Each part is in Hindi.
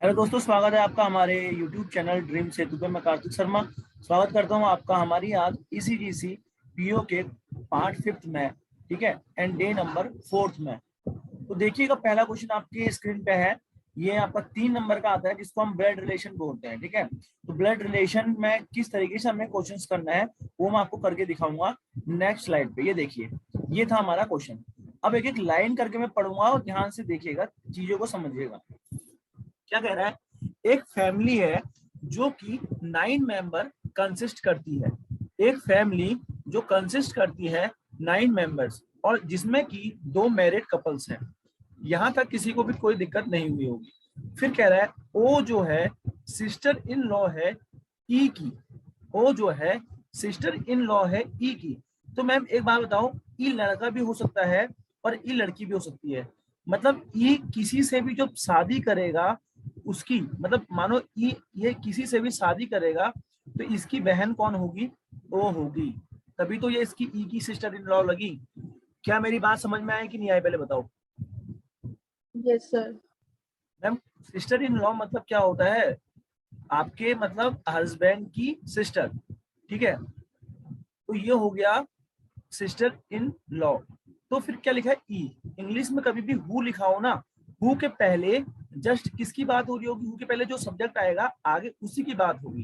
हेलो दोस्तों, स्वागत है आपका हमारे YouTube चैनल ड्रीम सेतु पे। मैं कार्तिक शर्मा स्वागत करता हूं आपका हमारी आज ECGC पीओ के पार्ट 5 में, ठीक है, एंड डे नंबर 4 में। तो देखिएगा, पहला क्वेश्चन आपके स्क्रीन पे है। ये आपका 3 नंबर का आता है, जिसको हम ब्लड रिलेशन बोलते हैं, ठीक है। तो ब्लड रिलेशन में किस तरीके से हमें क्वेश्चंस करना है वो मैं आपको करके दिखाऊंगा नेक्स्ट स्लाइड पे। ये देखिए, ये था हमारा क्वेश्चन। अब एक एक लाइन करके मैं पढ़ूंगा और ध्यान से देखिएगा, चीजों को समझिएगा। क्या कह रहा है? एक फैमिली है जो कि 9 मेंबर कंसिस्ट करती है। एक फैमिली जो कंसिस्ट करती है 9 मेंबर्स, और जिसमें कि 2 मैरिड कपल्स हैं। यहां तक किसी को भी कोई दिक्कत नहीं हुई होगी। फिर कह रहा है ओ जो है सिस्टर इन लॉ है ई की। ओ जो है सिस्टर इन लॉ है ई की। तो मैम एक बात बताओ, ई लड़का भी हो सकता है और ई लड़की भी हो सकती है। मतलब ई किसी से भी जो शादी करेगा उसकी, मतलब मानो ये किसी से भी शादी करेगा तो इसकी बहन कौन होगी? ओ होगी। तभी तो ये इसकी ई की सिस्टर इन लॉ लगी। क्या मेरी बात समझ में आई कि नहीं आई, पहले बताओ। Yes sir. Ma'am, sister in law मतलब क्या होता है? आपके मतलब हस्बैंड की सिस्टर, ठीक है। तो ये हो गया सिस्टर इन लॉ। तो फिर क्या लिखा है? ई। इंग्लिश में कभी भी हु लिखा हो ना, हु के पहले जस्ट किसकी बात हो रही होगी? हु के पहले जो सब्जेक्ट आएगा आगे उसी की बात होगी।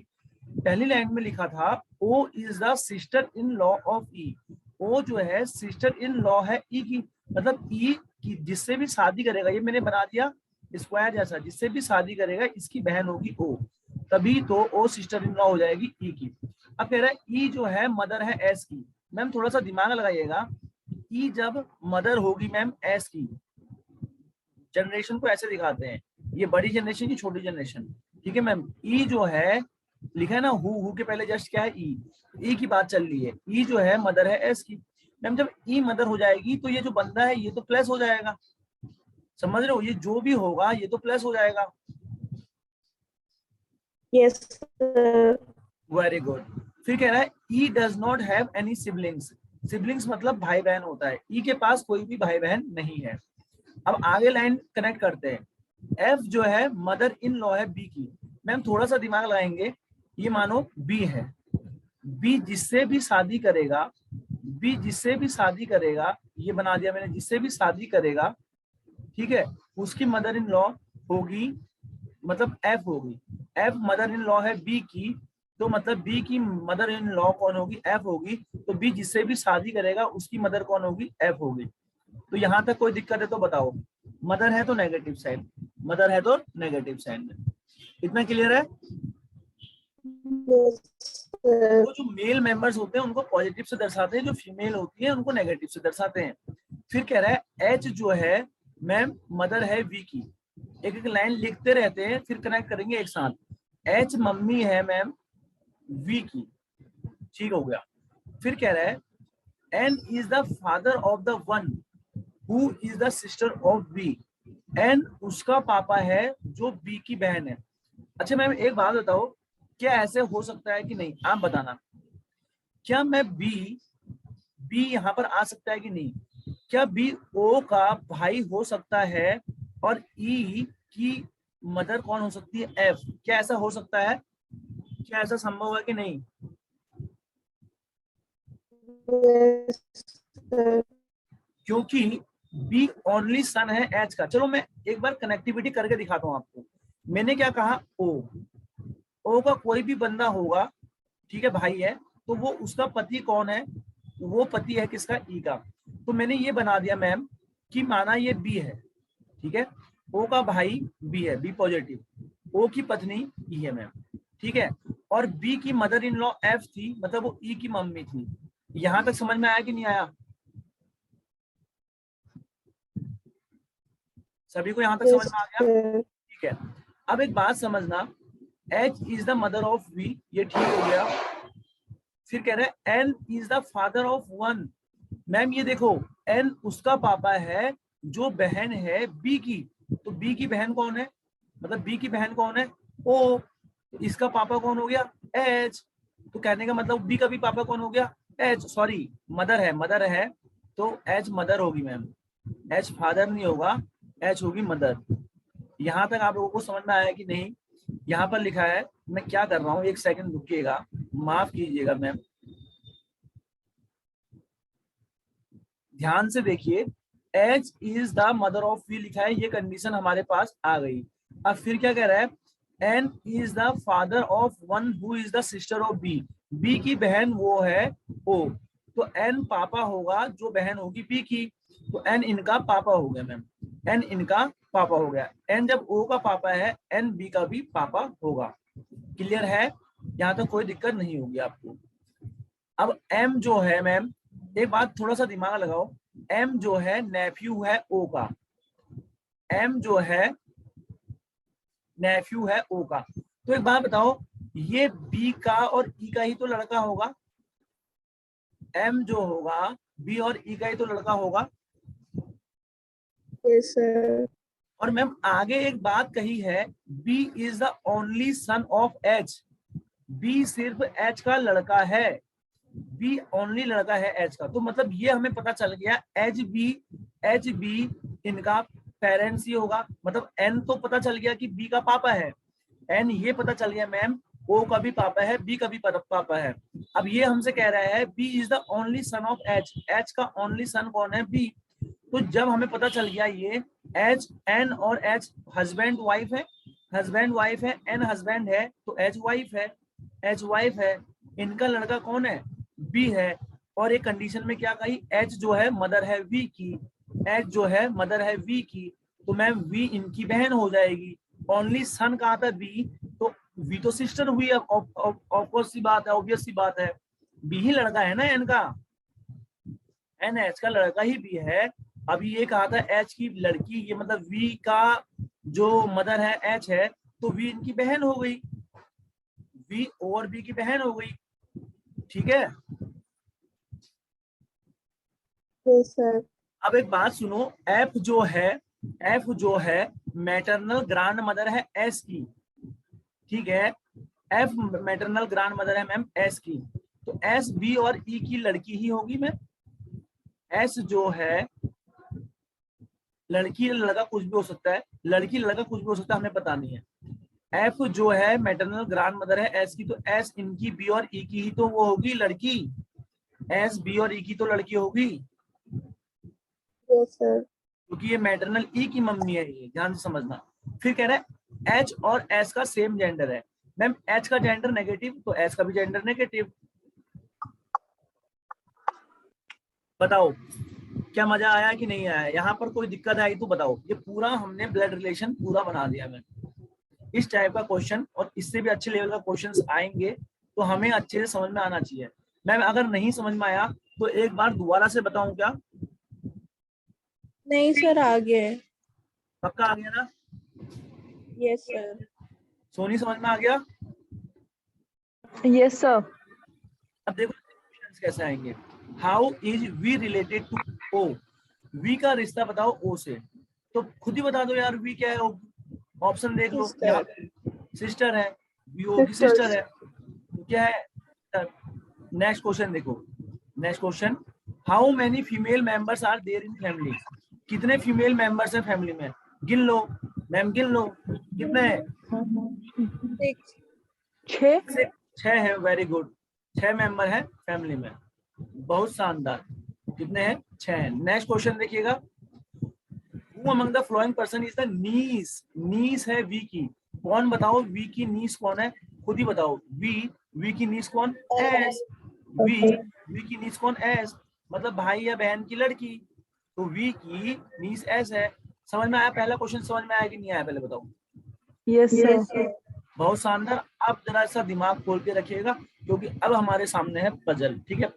पहली लाइन में लिखा था O is the sister in law of E. O जो है सिस्टर इन लॉ है ई की। मतलब ई की जिससे भी शादी करेगा, ये मैंने बना दिया स्क्वायर जैसा, जिससे भी शादी करेगा इसकी बहन होगी ओ। तभी तो ओ सिस्टर इन लॉ हो जाएगी ई की। अब कह रहा है ई जो है मदर है एस की। मैम थोड़ा सा दिमाग लगाइएगा, ई जब मदर होगी मैम एस की, जनरेशन को ऐसे दिखाते हैं, ये बड़ी जनरेशन की छोटी जनरेशन, ठीक है मैम। ई जो है लिखा है ना, हु के पहले जस्ट क्या है? ई की बात चल रही है। ई जो है मदर है एस की। मैम जब ई मदर हो जाएगी तो ये जो बंदा है ये तो प्लस हो जाएगा। समझ रहे हो? ये जो भी होगा ये तो प्लस हो जाएगा। Yes sir. Very good. फिर कह रहा है E does not have any siblings. Siblings मतलब भाई बहन होता है। ई के पास कोई भी भाई बहन नहीं है। अब आगे लाइन कनेक्ट करते हैं। एफ जो है मदर इन लॉ है बी की। मैम थोड़ा सा दिमाग लगाएंगे, ये मानो बी है। बी जिससे भी शादी करेगा, बी जिससे भी शादी करेगा, ये बना दिया मैंने, जिससे भी शादी करेगा, ठीक है, उसकी मदर इन लॉ होगी, मतलब एफ होगी। एफ मदर इन लॉ है बी की, तो मतलब बी की मदर इन लॉ कौन होगी? एफ होगी। तो बी जिससे भी शादी करेगा उसकी मदर कौन होगी? एफ होगी। तो यहां तक कोई दिक्कत है तो बताओ। मदर है तो नेगेटिव साइड, मदर है तो नेगेटिव साइड में। इतना क्लियर है? Yes sir. वो जो मेल मेंबर्स होते हैं उनको पॉजिटिव से दर्शाते हैं, जो फीमेल होती है उनको नेगेटिव से दर्शाते हैं। फिर कह रहा है एच जो है मैम मदर है वी की। एक एक लाइन लिखते रहते हैं फिर कनेक्ट करेंगे एक साथ। एच मम्मी है मैम वी की, ठीक हो गया। फिर कह रहा है N is the father of the one who is the sister of B. N उसका पापा है जो बी की बहन है। अच्छा मैम एक बात बताओ, क्या ऐसे हो सकता है कि नहीं? आप बताना। क्या मैं बी बी यहाँ पर आ सकता है कि नहीं? क्या बी ओ का भाई हो सकता है और ई की मदर कौन हो सकती है? एफ। क्या ऐसा हो सकता है? क्या ऐसा संभव है कि नहीं? Yes sir. क्योंकि बी ओनली सन है एच का। चलो मैं एक बार कनेक्टिविटी करके दिखाता हूँ आपको। मैंने क्या कहा? ओ का कोई भी बंदा होगा, ठीक है, भाई है, तो वो उसका पति कौन है? वो पति है किसका? ई का। तो मैंने ये बना दिया मैम कि माना ये बी है, ठीक है, ओ का भाई बी है, बी पॉजिटिव, ओ की पत्नी ई है मैम, ठीक है, और बी की मदर इन लॉ एफ थी, मतलब वो ई की मम्मी थी। यहां तक समझ में आया कि नहीं आया? सभी को यहां तक समझ यस में आ गया? सर। ठीक है। अब एक बात समझना, H is the mother of V, ये ठीक हो गया। फिर कह रहे हैं N is the father of one. Ma'am ये देखो, एन उसका पापा है जो बहन है बी की। तो बी की बहन कौन है? मतलब बी की बहन कौन है? ओ। तो इसका पापा कौन हो गया? एच। तो कहने का मतलब बी का भी पापा कौन हो गया? एच। सॉरी, मदर है, मदर है, तो एच मदर होगी मैम। एच फादर नहीं होगा, एच होगी मदर। यहाँ तक आप लोगों को समझ में आया कि नहीं? यहाँ पर लिखा है, मैं क्या कर रहा हूँ, एक सेकंड रुकिएगा, माफ कीजिएगा मैम, ध्यान से देखिए। H is the mother of V लिखा है, ये कंडीशन हमारे पास आ गई। अब फिर क्या कह रहा है, N is the father of one who is the sister of B, B की बहन वो है ओ, तो एन पापा होगा जो बहन होगी बी की, तो एन इनका पापा हो गया मैम, एन इनका पापा हो गया। एन जब ओ का पापा है, एन बी का भी पापा होगा। क्लियर है? यहाँ तक कोई दिक्कत नहीं होगी आपको। अब एम जो है मैम, एक बात थोड़ा सा दिमाग लगाओ, एम जो है नेफ्यू है ओ का, एम जो है नेफ्यू है ओ का। तो एक बात बताओ, ये बी का और ई का ही तो लड़का होगा, एम जो होगा बी और ई का ही तो लड़का होगा। Yes, sir. और मैम आगे एक बात कही है, B is the only son of H, B सिर्फ एच का लड़का है, बी ओनली लड़का है एच का। तो मतलब ये हमें पता चल गया एच बी इनका पेरेंट्स ही होगा, मतलब एन तो पता चल गया कि बी का पापा है, एन ये पता चल गया मैम ओ का भी पापा है, बी का भी पापा है। अब ये हमसे कह रहा है B is the only son of H, H का ओनली सन कौन है? बी। तो जब हमें पता चल गया ये एच, एन और एच हस्बैंड वाइफ है, हस्बैंड वाइफ है, एन हस्बैंड है, तो एच वाइफ है, एच वाइफ है, इनका लड़का कौन है? बी है। और एक कंडीशन में क्या कही, एच जो है मदर है वी की, एच जो है मदर है वी की, तो मैम वी इनकी बहन हो जाएगी। ओनली सन कहा था बी, तो वी तो सिस्टर हुई, ऑब्वियस सी बात है, ऑब्वियस सी बात है, बी ही लड़का है ना एन का, एन एच का लड़का ही बी है। अभी ये कहा था एच की लड़की, ये मतलब वी का जो मदर है एच है, तो वी इनकी बहन हो गई, वी और बी की बहन हो गई। ठीक है? Yes, sir. अब एक बात सुनो, एफ जो है मैटरनल ग्रांड मदर है एस की, ठीक है? एफ मैटरनल ग्रांड मदर है मैम एस की, तो एस बी और ई की लड़की ही होगी मैम। एस जो है लड़की लड़का कुछ भी हो सकता है, लड़की लड़का कुछ भी हो सकता है, हमें पता नहीं है। एफ जो है मैटरनल ग्रांड मदर है एस की, तो एस इनकी बी और ई की ही तो वो होगी लड़की, एस बी और ई की तो लड़की होगी, Yes, sir. क्योंकि ये मैटरनल ई की मम्मी है, ये ध्यान से समझना। फिर कह रहा है एच और एस का सेम जेंडर है, मैम एच का जेंडर नेगेटिव, तो एस का भी जेंडर नेगेटिव। बताओ क्या मजा आया कि नहीं आया? यहाँ पर कोई दिक्कत आई तो बताओ। ये पूरा हमने ब्लड रिलेशन पूरा बना दिया मैम। इस टाइप का क्वेश्चन और इससे भी अच्छे लेवल का क्वेश्चंस आएंगे, तो हमें अच्छे से समझ में आना चाहिए। मैम अगर नहीं समझ में आया तो एक बार दोबारा से बताऊं क्या? नहीं सर, आगे। पक्का आ गया ना? Yes, sir. सोनी समझ में आ गया? Yes sir. अब देखो क्वेश्चंस कैसे आएंगे। How is V related to O, V का रिश्ता बताओ ओ से, तो खुद ही बता दो यार वी क्या है। ऑप्शन देख लो, Sister. यहाँ सिस्टर है, वी ओ की सिस्टर है, तो क्या है? नेक्स्ट क्वेश्चन देखो, next question, how many female members are there in family, कितने फीमेल मेंबर्स हैं फैमिली में? गिन लो मैम, गिन लो कितने हैं? 6. 6। 6 है, वेरी गुड, 6 मेंबर हैं फैमिली में, बहुत शानदार। कितने हैं? 6 हैं। नेक्स्ट क्वेश्चन देखिएगा, who among the following person is the niece, niece है वी की, कौन बताओ वी की नीस कौन है? खुद ही बताओ, वी की नीस कौन? एस, वी की नीस कौन? एस, मतलब भाई या बहन की लड़की, तो वी की नीस एस है। समझ में आया? पहला क्वेश्चन समझ में आया कि नहीं आया, पहले बताओ। Yes Yes, sir. sir. बहुत शानदार। अब जरा सा दिमाग खोल के रखिएगा, क्योंकि अब हमारे सामने है पजल। ठीक है?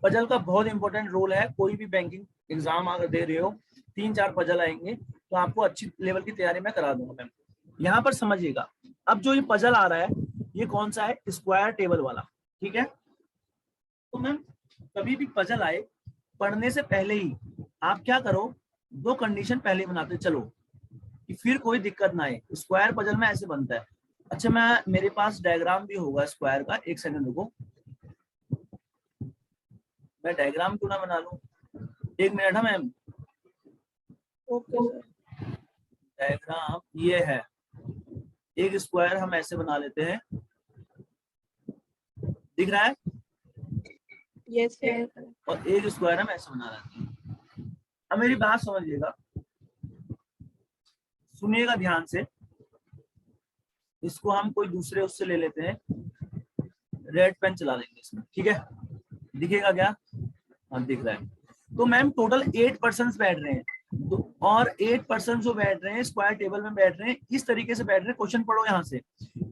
पजल का बहुत इंपॉर्टेंट रोल है, कोई भी बैंकिंग एग्जाम अगर दे रहे हो 3-4 पजल आएंगे, तो आपको अच्छी लेवल की तैयारी मैं करा दूंगा मैम। यहाँ पर समझिएगा, अब जो ये पजल आ रहा है ये कौन सा है? स्क्वायर टेबल वाला। ठीक है? तो मैम कभी भी पजल आए, पढ़ने से पहले ही आप क्या करो, 2 कंडीशन पहले बनाते चलो, कि फिर कोई दिक्कत ना आए। स्क्वायर पजल में ऐसे बनता है। अच्छा, मैं मेरे पास डायग्राम भी होगा स्क्वायर का, एक सेकंड रुको, मैं डायग्राम क्यों ना बना लूं, 1 मिनट है मैम। Okay, sir. डायग्राम ये है, एक स्क्वायर हम ऐसे बना लेते हैं, दिख रहा है, Yes, sir. और एक स्क्वायर हम ऐसे बना लेते हैं। अब मेरी बात समझिएगा, सुनिएगा ध्यान से, इसको हम कोई दूसरे उससे ले लेते हैं, रेड पेन चला देंगे इसमें, ठीक है, दिखेगा क्या? हाँ दिख रहा है। तो मैम टोटल 8 पर्सन बैठ रहे हैं, तो और 8 पर्सन जो बैठ रहे हैं स्क्वायर टेबल में बैठ रहे हैं, इस तरीके से बैठ रहे हैं। क्वेश्चन पढ़ो यहाँ से,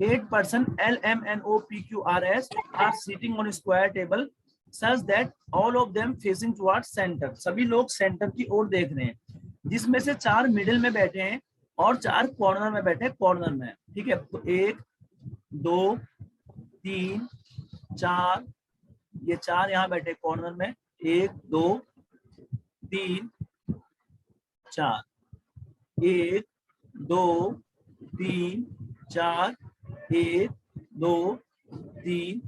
8 person LMNOPQRS are sitting on square table such that all of them facing towards centre. सभी लोग सेंटर की ओर देख रहे हैं, जिसमें से 4 मिडिल में बैठे हैं और 4 कॉर्नर में बैठे हैं, कॉर्नर में, ठीक है। तो 1 2 3 4, ये 4 यहाँ बैठे कॉर्नर में, 1 2 3 4, 1 2 3 4, 1 2 3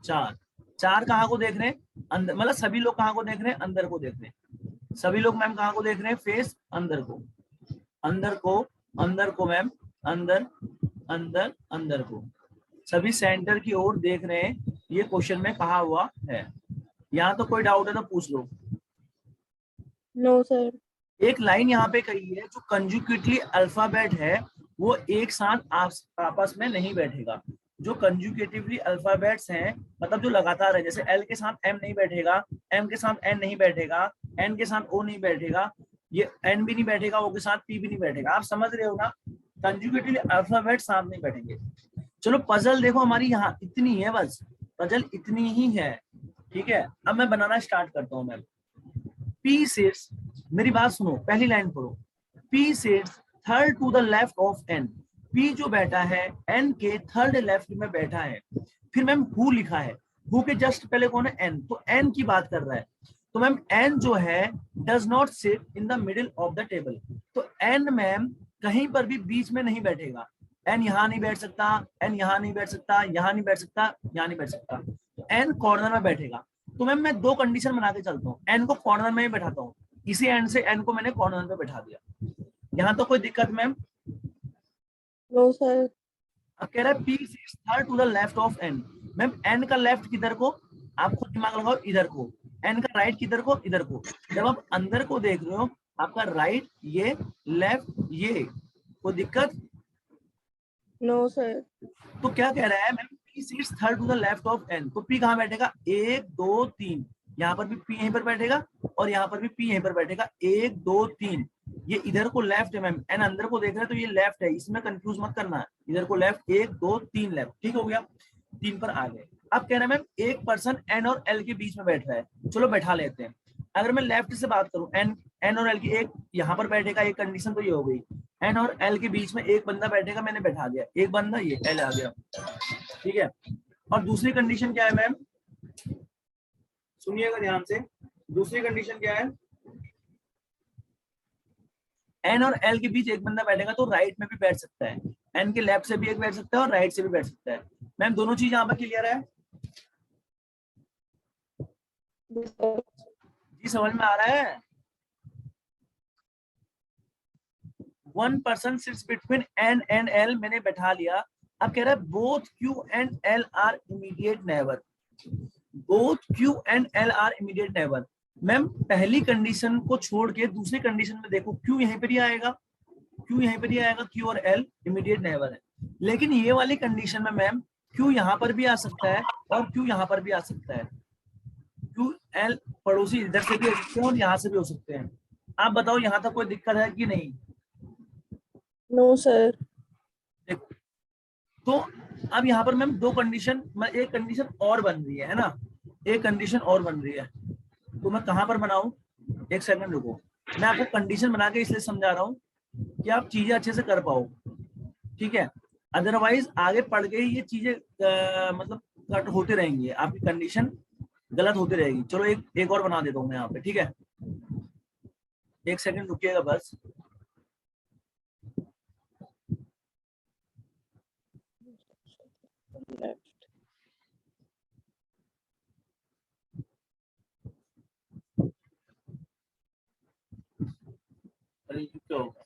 4। 4 कहाँ को देख रहे हैं? अंदर, मतलब सभी लोग कहाँ को देख रहे हैं? अंदर को देख रहे हैं। सभी लोग मैम कहाँ को देख रहे हैं? फेस अंदर को, अंदर को, अंदर को मैम, अंदर अंदर अंदर को, सभी सेंटर की ओर देख रहे हैं। ये क्वेश्चन में कहा हुआ है। यहाँ तो कोई डाउट है तो पूछ लो। No, sir. एक लाइन यहाँ पे कही है, जो कंजुगेटली अल्फाबेट है वो एक साथ आपस में नहीं बैठेगा। जो कंजुगेटिवली अल्फाबेट्स हैं, मतलब जो लगातार है, जैसे एल के साथ एम नहीं बैठेगा, एम के साथ एन नहीं बैठेगा, एन के साथ ओ नहीं बैठेगा, ये एन भी नहीं बैठेगा, ओ के साथ पी भी नहीं बैठेगा। आप समझ रहे हो ना? कंजुगेटिवली अल्फाबेट साथ नहीं बैठेंगे। चलो पजल देखो हमारी यहाँ इतनी है, बस पजल इतनी ही है, ठीक है। अब मैं बनाना स्टार्ट करता हूँ। मैं P sits, मेरी बात सुनो, पहली लाइन पढ़ो। P sits third to the left of N. P जो बैठा है N के थर्ड लेफ्ट में बैठा है। फिर मैम हु लिखा है, हु के जस्ट पहले कौन है? N, तो N की बात कर रहा है। तो मैम N जो है does not sit in the middle of the table. तो N मैम कहीं पर भी बीच में नहीं बैठेगा। N यहाँ नहीं बैठ सकता, N यहाँ नहीं बैठ सकता, यहाँ नहीं बैठ सकता, यहाँ नहीं बैठ सकता, तो N कॉर्नर में बैठेगा। तो मैम मैं 2 कंडीशन बना के चलता हूँ, एन को कॉर्नर में ही बैठाता हूँ, इसी एंड से एन को मैंने कॉर्नर में बैठा दिया। यहाँ तो कोई दिक्कत मैम? No, sir. अब कह रहा है P six third to the left of N. Ma'am N का लेफ्ट किधर को? आप खुद दिमाग लगाओ, इधर को। एन का राइट किधर को? इधर को। जब आप अंदर को देख रहे हो, आपका राइट ये, लेफ्ट ये, कोई दिक्कत? No, sir. तो क्या कह रहा है ma'am? P six third to the left of N. तो पी कहाँ बैठेगा? 1 2 3, यहाँ पर भी पी यहीं पर बैठेगा और यहाँ पर भी पी यहीं पर बैठेगा। 1 2 3, ये इधर को लेफ्ट है मैम, एन अंदर को देख रहे हैं तो ये लेफ्ट है, इसमें कंफ्यूज मत करना है। इधर को लेफ्ट, 1 2 3 लेफ्ट, ठीक हो गया। 3 पर आ गए। अब कह रहे हैं मैम एक पर्सन एन और एल के बीच में बैठ रहा है, चलो बैठा लेते हैं। अगर मैं लेफ्ट से बात करूं, एन और एल की, एक यहाँ पर बैठेगा, एक कंडीशन तो ये हो गई। एन और एल के बीच में एक बंदा बैठेगा, मैंने बैठा दिया एक बंदा, ये एल आ गया, ठीक है। और दूसरी कंडीशन क्या है मैम? सुनिएगा ध्यान से, दूसरी कंडीशन क्या है? एन और एल के बीच एक बंदा बैठेगा तो राइट में भी बैठ सकता है, एन के लेफ्ट से भी एक बैठ सकता है और राइट से भी बैठ सकता है। मैम दोनों चीज यहाँ पर क्लियर है? Yes, sir. जी समझ में आ रहा है? 1 person sits between N and L, मैंने बैठा लिया। अब कह रहा है both Q and L are immediate neighbour. Both Q and L are immediate neighbour. Ma'am पहली कंडीशन को छोड़ के दूसरी कंडीशन में देखो, क्यू यहीं पर ही आएगा, क्यू यहीं पर ही आएगा, क्यू और एल इमीडिएट नेबर है। लेकिन ये वाली कंडीशन में मैम क्यू यहाँ पर भी आ सकता है और क्यू यहाँ पर भी आ सकता है। क्यू एल पड़ोसी इधर से भी हो सकते हैं और यहाँ से भी हो सकते हैं। आप बताओ यहाँ तक कोई दिक्कत है कि नहीं? No, sir. देखो, तो अब यहाँ पर मैम 2 कंडीशन, एक कंडीशन और बन रही है ना, एक कंडीशन और बन रही है। तो मैं कहाँ पर बनाऊं? एक सेकंड रुको, मैं आपको कंडीशन बना के इसलिए समझा रहा हूँ कि आप चीजें अच्छे से कर पाओ, ठीक है। अदरवाइज आगे पढ़ के ये चीजें मतलब कट होते रहेंगे, आपकी कंडीशन गलत होती रहेगी। चलो एक और बना देता हूँ मैं यहाँ पे, ठीक है। एक सेकंड रुकिएगा बस। Left. अरे ये क्या होगा?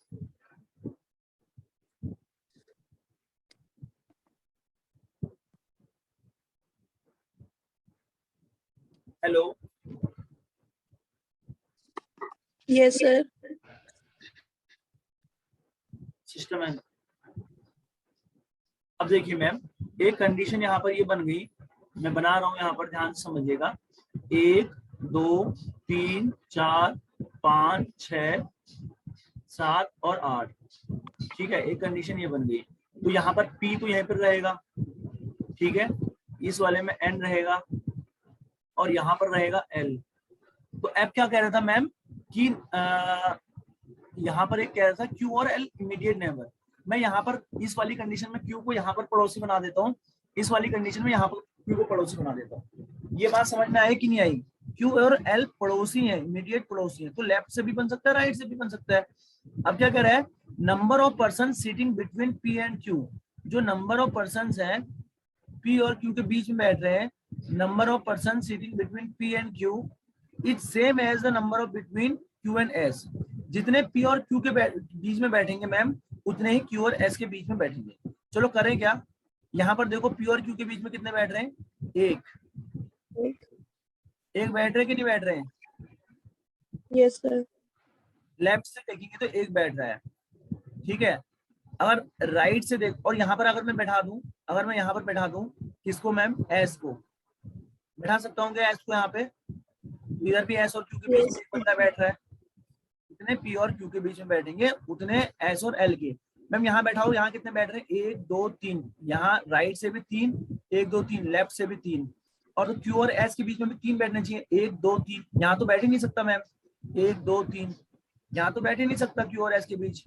Yes, sir. सिस्टम है। अब देखिए मैम, एक कंडीशन यहाँ पर ये बन गई, मैं बना रहा हूँ यहाँ पर, ध्यान से समझिएगा। 1 2 3 4 5 6 7 और 8, ठीक है, एक कंडीशन ये बन गई। तो यहाँ पर P तो यहीं पर रहेगा, ठीक है, इस वाले में N रहेगा और यहाँ पर रहेगा L। तो अब क्या कह रहा था मैम कि यहाँ पर एक कह रहा था Q और L इमीडिएट नेबर। मैं यहाँ पर इस वाली कंडीशन में Q को यहाँ पर पड़ोसी बना देता हूँ, इस वाली कंडीशन में यहाँ पर Q को पड़ोसी बना देता हूँ। ये बात समझ में आई कि नहीं आई? Q और L पड़ोसी हैं, इमीडिएट पड़ोसी हैं, तो लेफ्ट से भी बन सकता है, राइट से भी बन सकता है। अब क्या कह रहा है, number of person sitting between P and Q, जो नंबर ऑफ पर्सन है P और Q के बीच में बैठ रहे हैं, number of person sitting between P and Q is same as the number of between Q and S। जितने P और Q के बीच में बैठेंगे मैम, उतने ही Q और S के बीच में बैठेंगे। चलो करें क्या, यहाँ पर देखो P और Q के बीच में कितने बैठ रहे हैं, एक बैठ रहे कि नहीं बैठ रहे हैं? Yes, sir. लेफ्ट से देखेंगे तो एक बैठ रहा है, ठीक है। अगर राइट से देख, और यहाँ पर अगर मैं बैठा दूं, अगर मैं यहाँ पर बैठा दूं किसको मैम, S को बैठा सकता हूँ क्या, S को यहाँ पे? इधर भी S और Q के बीच में एक बंदा बैठ रहा है, जितने P और Q के बीच में बैठेंगे उतने S और L के। मैम यहाँ बैठा हूँ, यहाँ कितने बैठ रहे हैं, 1 2 3, यहाँ राइट से भी 3, 1 2 3, लेफ्ट से भी 3, और तो Q और S के बीच में भी 3 बैठने चाहिए, 1 2 3। यहाँ तो बैठ ही नहीं सकता मैम, 1 2 3, यहाँ तो बैठ ही नहीं सकता Q और S के बीच।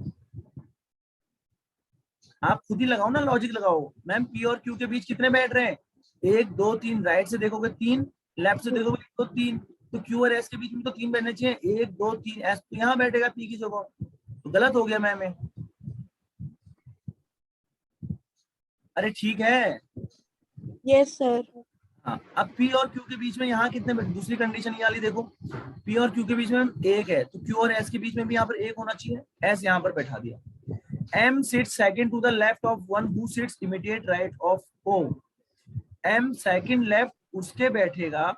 आप खुद ही लगाओ ना, लॉजिक लगाओ। मैम P और Q के बीच कितने बैठ रहे हैं, 1 2 3, राइट से देखोगे 3, लेफ्ट से देखोगे तो 3, तो Q और S के बीच में तो 3 बैठने चाहिए, 1 2 3, S तो यहाँ बैठेगा P की जगह, तो गलत हो गया मैम। अरे ठीक है। Yes, sir. हाँ, अब P और Q के बीच में यहाँ कितने बैठे, दूसरी कंडीशन ये वाली देखो, P और Q के बीच में एक है, तो Q और S के बीच में भी यहाँ पर एक होना चाहिए, S यहाँ पर बैठा दिया। M sits second to the left of one who sits immediate right of O. M second left उसके बैठेगा,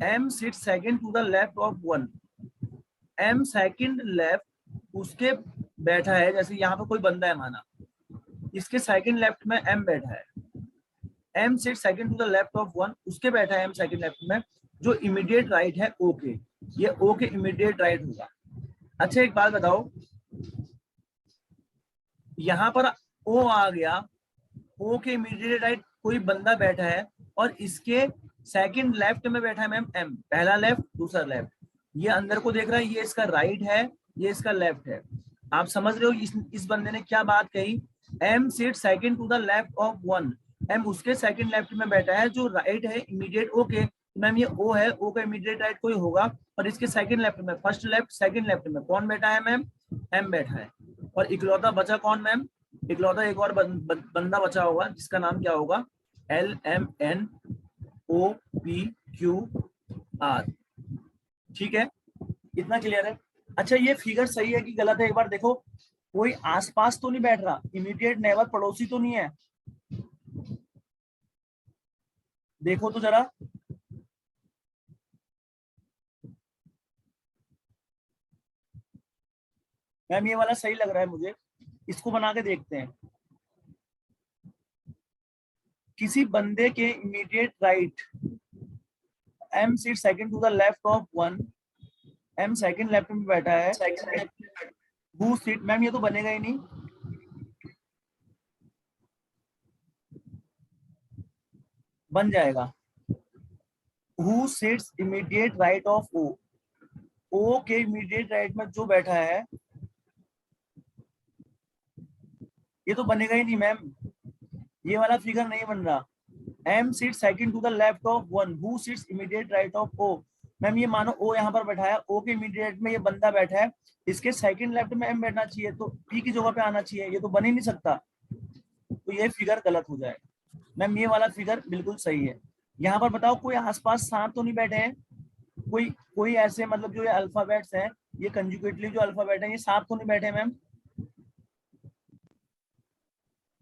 M sits second to the left of one. M second left उसके बैठा है, जैसे यहाँ पर कोई बंदा है माना, इसके सेकंड लेफ्ट में M बैठा है, M sits second to the left of one, उसके बैठा है M सेकंड लेफ्ट में, जो इमीडिएट राइट है O के, ये O के इमीडिएट राइट होगा। अच्छा एक बात बताओ, यहाँ पर O आ गया, O के इमीडिएट राइट कोई बंदा बैठा है, और इसके सेकंड लेफ्ट में बैठा है मैम M, पहला लेफ्ट दूसरा लेफ्ट, ये अंदर को देख रहा है, ये इसका राइट है, ये इसका लेफ्ट है। आप समझ रहे हो इस बंदे ने क्या बात कही, M sit second to the left of one, M उसके सेकंड लेफ्ट में बैठा है, जो राइट है इमीडिएट O के, मैम ये O है, O का इमीडिएट राइट कोई होगा, और इसके सेकंड लेफ्ट में, फर्स्ट लेफ्ट सेकंड लेफ्ट में कौन बैठा है मैम, M बैठा है। और इकलौता बचा कौन मैम, इकलौता एक और बंदा बचा होगा, जिसका नाम क्या होगा, LMNOPQR, ठीक है, इतना क्लियर है। अच्छा ये फिगर सही है कि गलत है, एक बार देखो, कोई आसपास तो नहीं बैठ रहा, इमीडिएट नेबर पड़ोसी तो नहीं है, देखो तो जरा। मैम ये वाला सही लग रहा है मुझे, इसको बना के देखते हैं। किसी बंदे के immediate right M seat second to the left of one, M second left में बैठा है, हु सीट, मैम ये तो बनेगा ही नहीं, बन जाएगा, who seats immediate right of O, O के इमीडिएट राइट में जो बैठा है, ये तो बनेगा ही नहीं मैम, ये वाला फिगर नहीं बन रहा। M sits second to the left of one who sits immediate right of O, ma'am ये मानो O यहाँ पर बैठा है, O के इमीडिएट में ये बंदा बैठा है, इसके सेकंड लेफ्ट में M बैठना चाहिए, तो P की जगह पे आना चाहिए, ये तो बन ही नहीं सकता, तो ये फिगर गलत हो जाएगा। मैम ये वाला फिगर बिल्कुल सही है। यहाँ पर बताओ कोई आसपास सांप तो नहीं बैठे हैं, कोई ऐसे मतलब जो ये अल्फाबेट्स हैं, ये कंजुगेटली जो अल्फाबेट है, ये सांप तो नहीं बैठे मैम,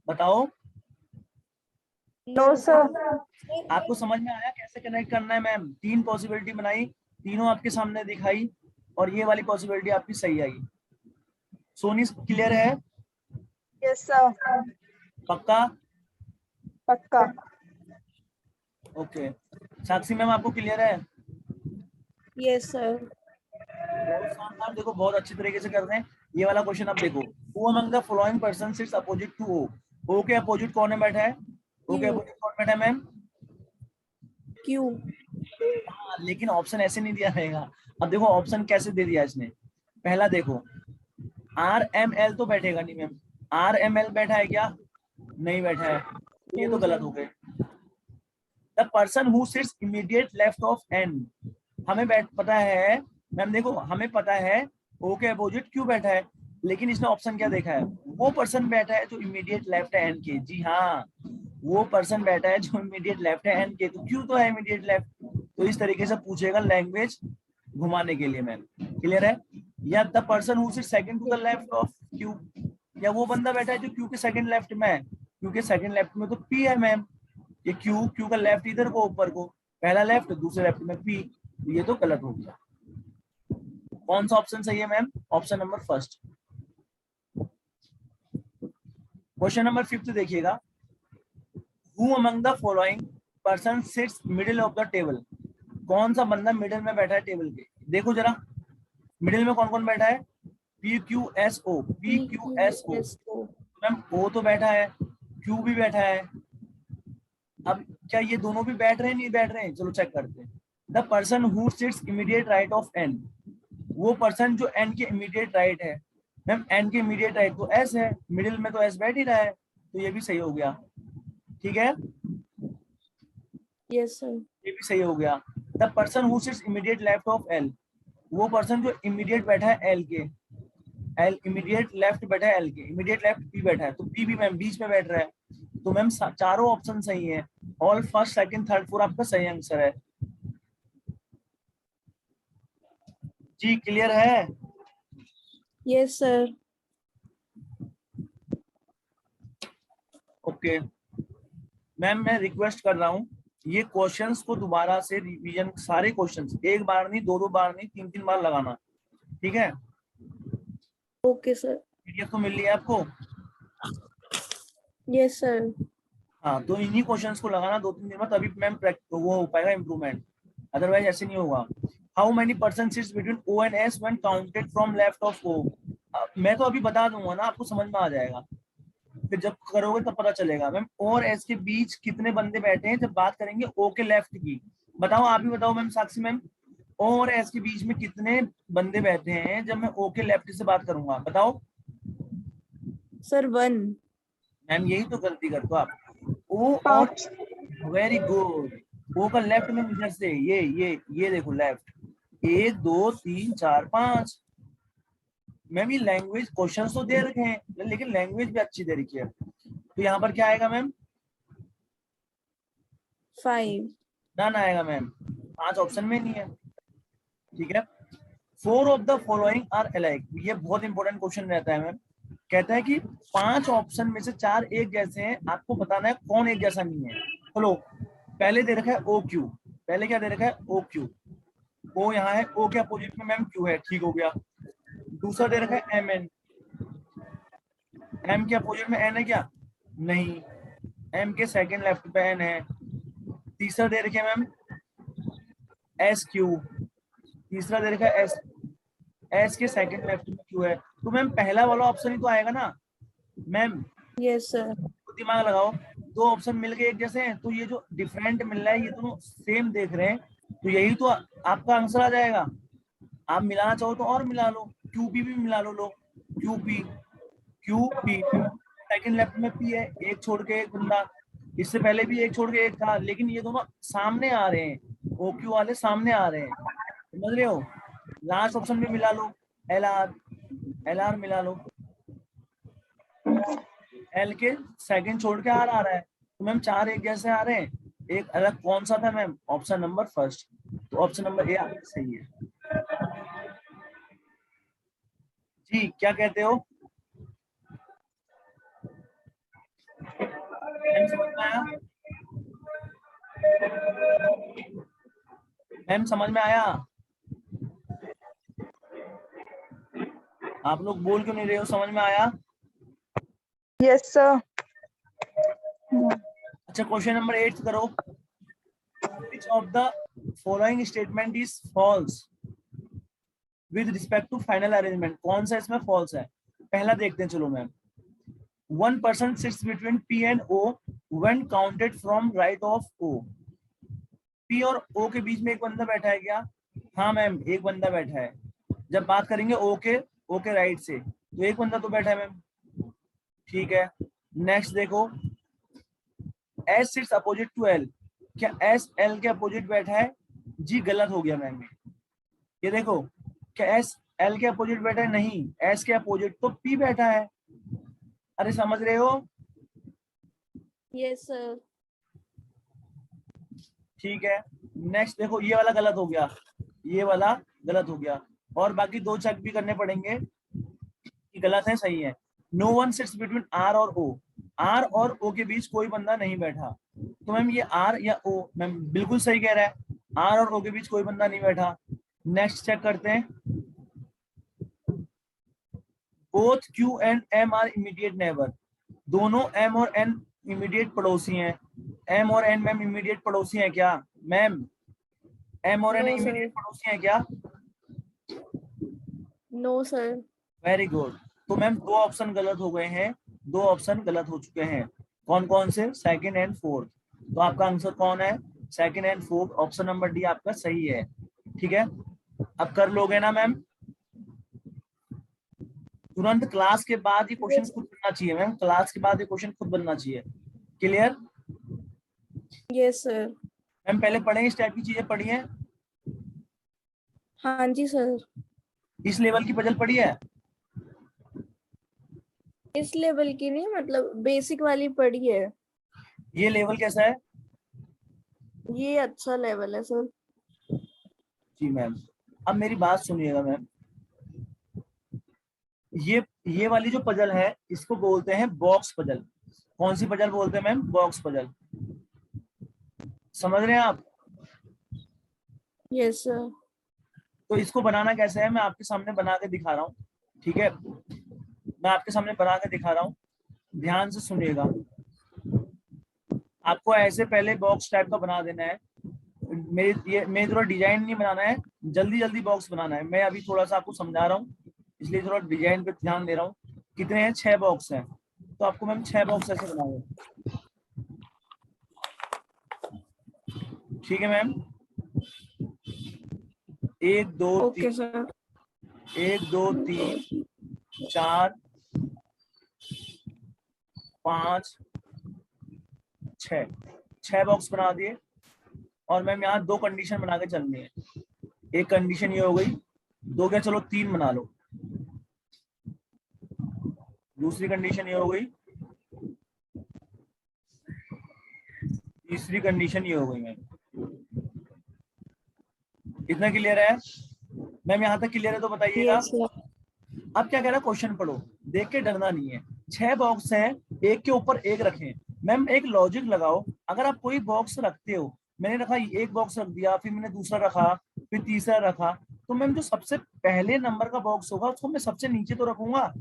बताओ। No sir. आपको समझ में आया कैसे कनेक्ट करना है मैम, 3 पॉसिबिलिटी बनाई, तीनों आपके सामने दिखाई, और ये वाली पॉसिबिलिटी आपकी सही आई। सोनी क्लियर है? Yes sir. पक्का? पक्का। ओके। साक्षी मैम आपको क्लियर है? Yes, sir. बहुत शानदार, देखो बहुत अच्छी तरीके से कर रहे हैं। ये वाला क्वेश्चन आप देखो, who among the following person sits opposite to O. O के अपोजिट कौन है बैठा है? ओ के Q. अपोजिट कौन बैठा है मैम? Q. हाँ, लेकिन ऑप्शन ऐसे नहीं दिया रहेगा। अब देखो ऑप्शन कैसे दे दिया इसने। पहला देखो, आर एम एल तो बैठेगा नहीं मैम। आर एम एल बैठा है क्या? नहीं बैठा है, तो ये तो नहीं, गलत sir. हो गए। The person who sits immediate left of N, हमें पता है मैम, देखो हमें पता है ओ के अपोजिट क्यों बैठा है, लेकिन इसने ऑप्शन क्या देखा है? वो पर्सन बैठा है जो इमीडिएट लेफ्ट है एन के। जी हाँ, वो पर्सन बैठा है जो इमीडिएट लेफ्ट है एन के, तो क्यों तो है इमीडिएट लेफ्ट। तो इस तरीके से पूछेगा लैंग्वेज घुमाने के लिए मैम। क्लियर है? या the person who sits second to the left of Q, या वो बंदा बैठा है जो क्यू के सेकंड लेफ्ट में है, क्यू के सेकंड लेफ्ट में तो पी है मैम। ये क्यू, क्यू का लेफ्ट इधर को ऊपर को, पहला लेफ्ट दूसरे लेफ्ट में पी, ये तो गलत हो गया। कौन सा ऑप्शन सही है ma'am? Option number first. Question number 5 देखिएगा, who among the following person seats middle of the table, कौन सा बंदा मिडिल में बैठा है टेबल के? देखो जरा, मिडिल में कौन कौन बैठा है? P Q S O, P Q S O. PQSO. Ma'am O तो बैठा है, क्यू भी बैठा है। अब क्या ये दोनों भी बैठ रहे हैं, नहीं बैठ रहे हैं? चलो चेक करते हैं। The person who sits immediate right of N, वो पर्सन जो एन के इमीडिएट राइट है। मैम एन के इमीडिएट राइट तो एस है, मिडिल में तो एस बैठ ही रहा है, तो ये भी सही हो गया। ठीक है, Yes, sir. ये भी सही हो गया। The person who sits immediate left of L, वो पर्सन जो इमीडिएट बैठा है एल के, एल इमीडिएट लेफ्ट बैठा है एल के, इमीडिएट लेफ्ट पी बैठा है, तो पी भी मैम बीच में बैठ रहा है। तो मैम चारों ऑप्शन सही है, all first second third four आपका सही आंसर है। जी क्लियर है? Yes, sir. ओके मैम, मैं रिक्वेस्ट कर रहा हूँ ये क्वेश्चंस को दोबारा से रिवीजन, सारे क्वेश्चंस एक बार नहीं, दो दो बार नहीं, तीन तीन बार लगाना। ठीक है? Okay, sir. पीडीएफ तो मिल रही है आपको? Yes, sir. हाँ, तो इन्हीं क्वेश्चंस को लगाना दो तीन दिन में, तभी मैम वो हो पाएगा इम्प्रूवमेंट, अदरवाइज ऐसे नहीं होगा। How many person sits between O and S when counted from left of O. मैं तो अभी बता दूंगा ना, आपको समझ में आ जाएगा, फिर जब करोगे तब पता चलेगा। मैम ओ और एस के बीच कितने बंदे बैठे हैं, जब बात करेंगे ओ के लेफ्ट की। बताओ, आप ही बताओ मैम, साक्षी मैम, ओ और एस के बीच में कितने बंदे बैठे हैं जब मैं ओ के लेफ्ट से बात करूंगा? बताओ। Sir, 1. मैम यही तो गलती करते हो आप। ओ और, 5। वेरी गुड, ओ का लेफ्ट में इधर से ये देखो लेफ्ट, 1 2 3 4 5। मैम ये लैंग्वेज क्वेश्चन तो दे रखे हैं, लेकिन लैंग्वेज भी अच्छी दे रखी है, तो यहाँ पर क्या आएगा मैम? 5. डन आएगा मैम, 5 ऑप्शन में नहीं है। ठीक है, 4 of the following are alike, ये बहुत इंपॉर्टेंट क्वेश्चन रहता है मैम। कहता है कि 5 ऑप्शन में से 4 एक जैसे हैं, आपको बताना है कौन एक जैसा नहीं है। चलो, पहले दे रखा है ओ क्यू, पहले क्या दे रखा है? ओ क्यू, ओ यहाँ है, ओ के अपोजिट में मैम क्यू है, ठीक हो गया। दूसरा दे रखा है एम एन, एम के अपोजिट में एन है क्या? नहीं, एम के सेकंड लेफ्ट पे एन है। तीसरा दे रखे मैम एस क्यू, तीसरा दे रखा है एस, एस के सेकंड लेफ्ट में क्यू है, तो मैम पहला वाला ऑप्शन ही तो आएगा ना मैम। Yes, sir. तो दिमाग लगाओ, दो ऑप्शन मिल गए एक जैसे हैं, तो ये जो डिफरेंट मिल रहा है ये दोनों सेम देख रहे हैं, तो यही तो आपका आंसर आ जाएगा। आप मिलाना चाहो तो और मिला लो, क्यू पी भी मिला लो, Q P, Q P second left में पी है, एक छोड़ के एक बंदा, इससे पहले भी एक छोड़ के एक था, लेकिन ये दोनों सामने आ रहे हैं, ओ क्यू वाले सामने आ रहे हैं, समझ रहे हो? लास्ट ऑप्शन भी मिला लो, एल आर, एल आर मिला लो, एल के सेकंड छोड़ के आर आ रहा है, तो मैम 4 एक जैसे आ रहे हैं, एक अलग कौन सा था मैम? ऑप्शन नंबर फर्स्ट, तो ऑप्शन नंबर ए आपका सही है। जी क्या कहते हो मैम, समझ में आया? मैम समझ में आया? आप लोग बोल क्यों नहीं रहे हो? समझ में आया? Yes, sir. अच्छा, क्वेश्चन नंबर 8 करो। Which of the following statement is false with respect to final arrangement? कौन सा इसमें false है? पहला देखते हैं, चलो ma'am. One person sits between P and O when counted from right of O. P और O के बीच में एक बंदा बैठा है क्या? हाँ मैम, एक बंदा बैठा है। जब बात करेंगे O के राइट से, तो एक बंदा तो बैठा है मैम। ठीक है, नेक्स्ट देखो, S sits opposite to L। क्या S L के अपोजिट बैठा है? जी गलत हो गया मैम। ये देखो, क्या S L के अपोजिट बैठा है? नहीं, S के अपोजिट तो P बैठा है। अरे समझ रहे हो? Yes sir. ठीक है, नेक्स्ट देखो, ये वाला गलत हो गया, ये वाला गलत हो गया, और बाकी दो चेक भी करने पड़ेंगे कि गलत है सही है। No one sits between R और O। R और O के बीच कोई बंदा नहीं बैठा। तो मैम ये R या O, मैम बिल्कुल सही कह रहा है, R और O के बीच कोई बंदा नहीं बैठा। नेक्स्ट चेक करते हैं, both Q and M are immediate neighbour. दोनों M और N इमीडिएट पड़ोसी हैं। M और N मैम इमीडिएट पड़ोसी हैं क्या? मैम M और N नो इमीडिएट सर। पड़ोसी हैं क्या? No sir. Very good. तो मैम दो ऑप्शन गलत हो गए हैं, दो ऑप्शन गलत हो चुके हैं। कौन कौन से? Second and fourth. तो आपका आंसर कौन है? Second and fourth, option number D आपका सही है। ठीक है, अब कर लोगे ना मैम? तुरंत क्लास के बाद ये क्वेश्चन खुद बनना चाहिए मैम, क्लास के बाद ये क्वेश्चन खुद बनना चाहिए। क्लियर? Yes sir. मैम पहले पढ़े, इस टाइप की चीजें पढ़ी है? हाँ जी सर। इस लेवल की पजल पढ़ी है? इस लेवल की नहीं, मतलब बेसिक वाली पढ़ी है। ये लेवल कैसा है? ये अच्छा लेवल है सर। जी मैम, अब मेरी बात सुनिएगा मैम। ये वाली जो पजल है, इसको बोलते हैं बॉक्स पजल। कौन सी पजल बोलते हैं मैम? Box puzzle. समझ रहे हैं आप? Yes sir. तो इसको बनाना कैसे है, मैं आपके सामने बना के दिखा रहा हूँ। ठीक है, मैं आपके सामने बना के दिखा रहा हूँ, ध्यान से सुनिएगा। आपको ऐसे पहले बॉक्स टाइप का बना देना है। मैं थोड़ा डिजाइन नहीं बनाना है, जल्दी जल्दी बॉक्स बनाना है। मैं अभी थोड़ा सा आपको समझा रहा हूँ, इसलिए थोड़ा डिजाइन पे ध्यान दे रहा हूँ। कितने हैं? 6 बॉक्स हैं। तो आपको मैम 6 बॉक्स ऐसे बनाए। ठीक है मैम, 1 2 ओके 3, सर। 1 2 3 4 5 6 बॉक्स बना दिए। और मैम यहाँ दो कंडीशन बना के चलनी है। एक कंडीशन ये हो गई, दो क्या, चलो 3 बना लो। दूसरी कंडीशन ये हो गई, तीसरी कंडीशन ये हो गई। मैम इतना क्लियर है? मैम यहाँ तक क्लियर है तो बताइएगा। Yes sir. अब क्या कह रहा है, क्वेश्चन पढ़ो, देख के डरना नहीं है। 6 बॉक्स हैं, एक के ऊपर एक रखें। मैम एक लॉजिक लगाओ, अगर आप कोई बॉक्स रखते हो, मैंने रखा एक बॉक्स रख दिया, फिर मैंने दूसरा रखा, फिर तीसरा रखा, तो मैम जो सबसे पहले नंबर का बॉक्स होगा उसको मैं सबसे नीचे तो रखूंगा।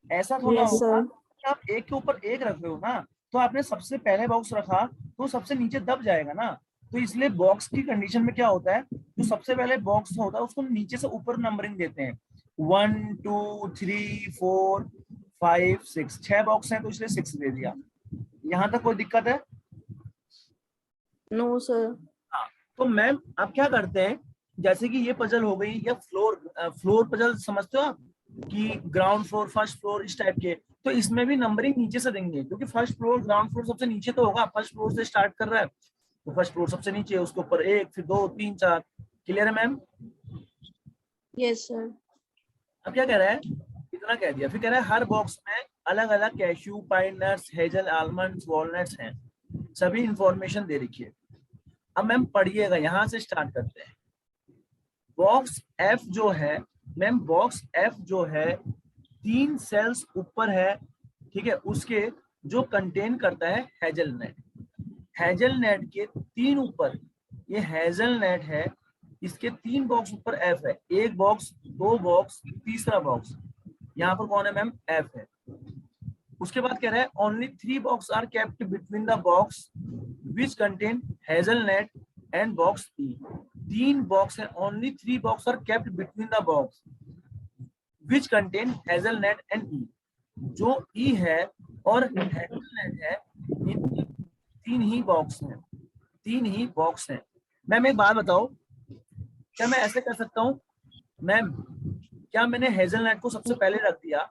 ऐसा थोड़ा यस होगा सर। कि आप एक के ऊपर एक रख रहे हो ना, तो आपने सबसे पहले बॉक्स रखा तो सबसे नीचे दब जाएगा ना। तो इसलिए बॉक्स की कंडीशन में क्या होता है, जो सबसे पहले बॉक्स होता है उसको नीचे से ऊपर नंबरिंग देते हैं। 1 2 3 4 5 6, 6 बॉक्स हैं तो इसलिए 6 दे दिया। यहाँ तक कोई दिक्कत है? No sir. हाँ, तो मैम आप क्या करते हैं, जैसे कि ये पजल हो गई, या फ्लोर पजल समझते हो आप, कि ग्राउंड फ्लोर फर्स्ट फ्लोर इस टाइप के, तो इसमें भी नंबरिंग नीचे से देंगे, क्योंकि फर्स्ट फ्लोर ग्राउंड फ्लोर सबसे नीचे तो होगा, फर्स्ट फ्लोर से स्टार्ट कर रहा है, तो फर्स्ट फ्लोर सबसे नीचे, उसके ऊपर 1 फिर 2 3 4। क्लियर है मैम? Yes sir. अब क्या कह रहा है, इतना कह दिया, फिर कह रहा है हर बॉक्स में अलग अलग cashew, pine nuts, hazel, almonds, walnuts हैं। सभी इंफॉर्मेशन दे रखी है। अब मैम पढ़िएगा, यहां से स्टार्ट करते हैं। बॉक्स एफ जो है मैम, बॉक्स एफ जो है 3 सेल्स ऊपर है, ठीक है, उसके जो कंटेन करता है हेजलनट। हेजलनट के 3 ऊपर ये हेजलनट है, इसके 3 बॉक्स ऊपर एफ है, एक बॉक्स, 2 बॉक्स, तीसरा बॉक्स, यहाँ पर कौन है मैम, एफ है। उसके बाद कह रहा है only 3 box are kept between the box which contain hazelnut and box E. 3 box है, only 3 box are kept between the box which contain hazelnut and E. जो ई है और हेजलनट है, इनकी 3 ही बॉक्स हैं, 3 ही बॉक्स हैं। मैम एक बात बताओ, क्या मैं ऐसे कर सकता हूँ मैम, क्या मैंने हेजलनट को सबसे पहले रख दिया,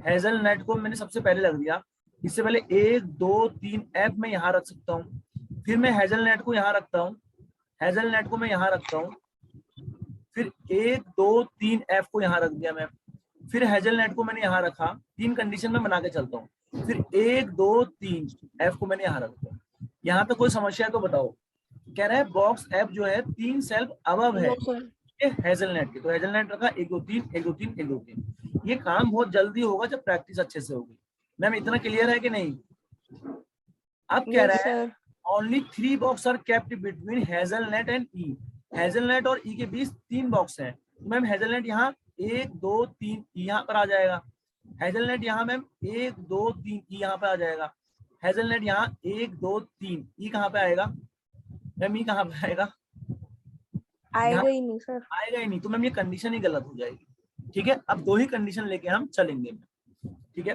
हेजलनट को मैंने सबसे पहले रख दिया, इससे पहले 1 2 3 एफ मैं यहाँ रख सकता हूँ, फिर मैं हेजलनट को यहाँ रखता हूँ, हेजलनट को मैं यहाँ रखता हूँ, फिर 1 2 3 एफ को यहाँ रख दिया मैं, फिर हेजलनट को मैंने यहाँ रखा, 3 कंडीशन में बना के चलता हूँ, फिर 1 2 3 एफ को मैंने यहाँ रखा। यहाँ पे कोई समस्या है तो बताओ। कह रहा है बॉक्स एफ जो है 3 सेल्फ अबव है हेजलनट के, तो हेजलनट रखा 1 2 3 1 2 3 1 2 3। ये काम बहुत जल्दी होगा जब प्रैक्टिस अच्छे से होगी। मैम इतना क्लियर है कि नहीं? अब कह रहा है only 3 box are kept between hazelnut and E. Hazelnut और ई के बीच 3 बॉक्स हैं। मैम हेजलनट यहाँ 1 2 3 यहाँ पर आ जाएगा, हेजलनट यहाँ मैम 1 2 3 ई यहाँ पर आ जाएगा, हेजलनट यहाँ 1 2 3 ई कहाँ पे आएगा मैम, ई कहाँ पे आएगा, आएगा ही नहीं सर, आएगा ही नहीं, तो मैम ये कंडीशन ही गलत हो जाएगी। ठीक है, अब 2 ही कंडीशन लेके हम चलेंगे। ठीक है,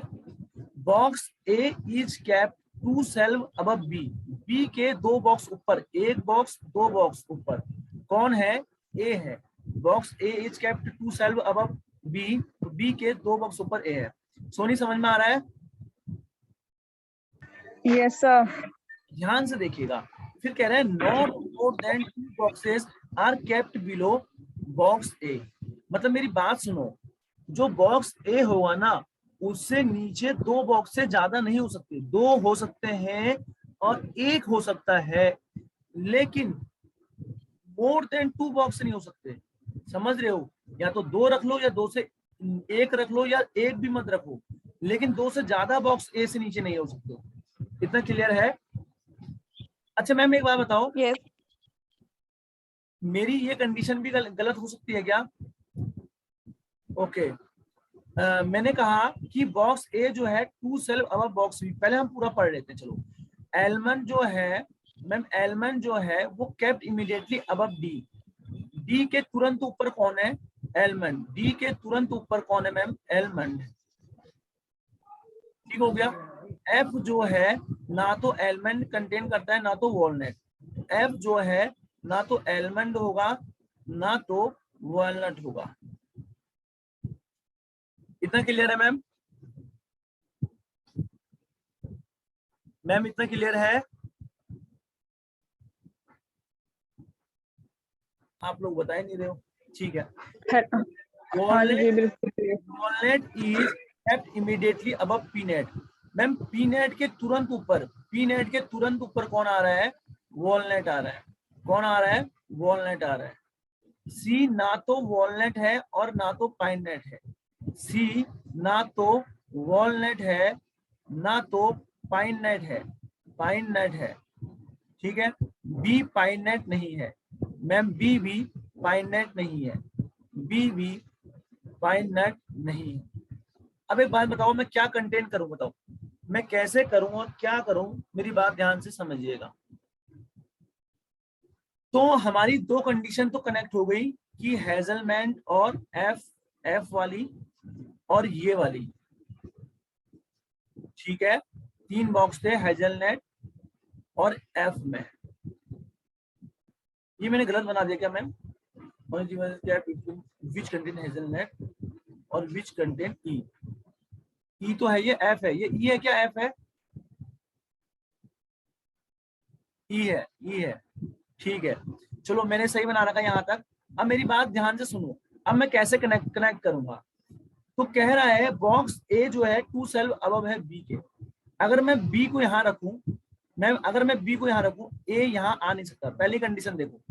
box A is kept 2 shelf above B. B के 2 बॉक्स ऊपर, 1 बॉक्स 2 बॉक्स ऊपर कौन है, ए है। Box A is kept 2 shelf above B, B के 2 बॉक्स ऊपर ए है। सोनी समझ में आ रहा है? Yes, sir. ध्यान से देखिएगा, फिर कह रहे हैं not more than 2 boxes are kept below box A. मतलब मेरी बात सुनो, जो बॉक्स ए होगा ना उससे नीचे 2 बॉक्स से ज्यादा नहीं हो सकते, 2 हो सकते हैं और 1 हो सकता है, लेकिन मोर देन 2 बॉक्स नहीं हो सकते। समझ रहे हो? या तो 2 रख लो या 2 से 1 रख लो या 1 भी मत रखो, लेकिन 2 से ज्यादा बॉक्स ए से नीचे नहीं हो सकते। इतना क्लियर है? अच्छा मैम एक बात बताओ, यस मेरी ये कंडीशन भी गलत हो सकती है क्या? ओके, मैंने कहा कि बॉक्स ए जो है 2 सेल्फ अबव बॉक्स बी, पहले हम पूरा पढ़ लेते हैं। चलो, एलिमेंट जो है मैम, एलिमेंट जो है वो kept immediately above D. D के तुरंत ऊपर कौन है, एलिमेंट। डी के तुरंत ऊपर कौन है मैम, एलिमेंट। ठीक हो गया। एफ जो है ना तो एलिमेंट कंटेन करता है ना तो वॉलनट। एफ जो है ना तो एलिमेंट होगा ना तो वॉलनट होगा। इतना क्लियर है मैम? मैम इतना क्लियर है? आप लोग बता ही नहीं रहे हो। ठीक है, हाँ जी बिल्कुल। Walnut is kept immediately above P net. Ma'am P net के तुरंत ऊपर, पी नेट के तुरंत ऊपर कौन आ रहा है, वॉलनट आ रहा है। कौन आ रहा है, वॉलनट आ रहा है। सी ना तो वॉलनट है और ना तो पाइन नेट है। सी ना तो वॉलनट है ना तो पाइन नेट है, पाइन नेट है। ठीक है, बी पाइन नेट नहीं है मैम, बी भी पाइन नेट नहीं है, बी भी पाइन नेट नहीं है। अब एक बात बताओ, मैं क्या कंटेन करूं, बताओ मैं कैसे करूं और क्या करूं, मेरी बात ध्यान से समझिएगा। तो हमारी 2 कंडीशन तो कनेक्ट हो गई कि हेजलनट और एफ वाली और ये वाली। ठीक है, 3 बॉक्स थे हेजलनट और एफ में। ये मैंने गलत बना दिया क्या मैम? विच कंटेन हेजलनट और विच कंटेन ई। ई तो है, ये एफ है, ये ई है क्या, एफ है, ई है, ई है। ठीक है, चलो मैंने सही बना रखा यहाँ तक। अब मेरी बात ध्यान से सुनो, अब मैं कैसे कनेक्ट करूंगा। तो कह रहा है बॉक्स ए जो है 2 सेल्फ अबव है बी के। अगर मैं बी को यहाँ रखूं, मैम अगर मैं बी को यहाँ रखूं, ए यहाँ आ नहीं सकता। पहली कंडीशन देखो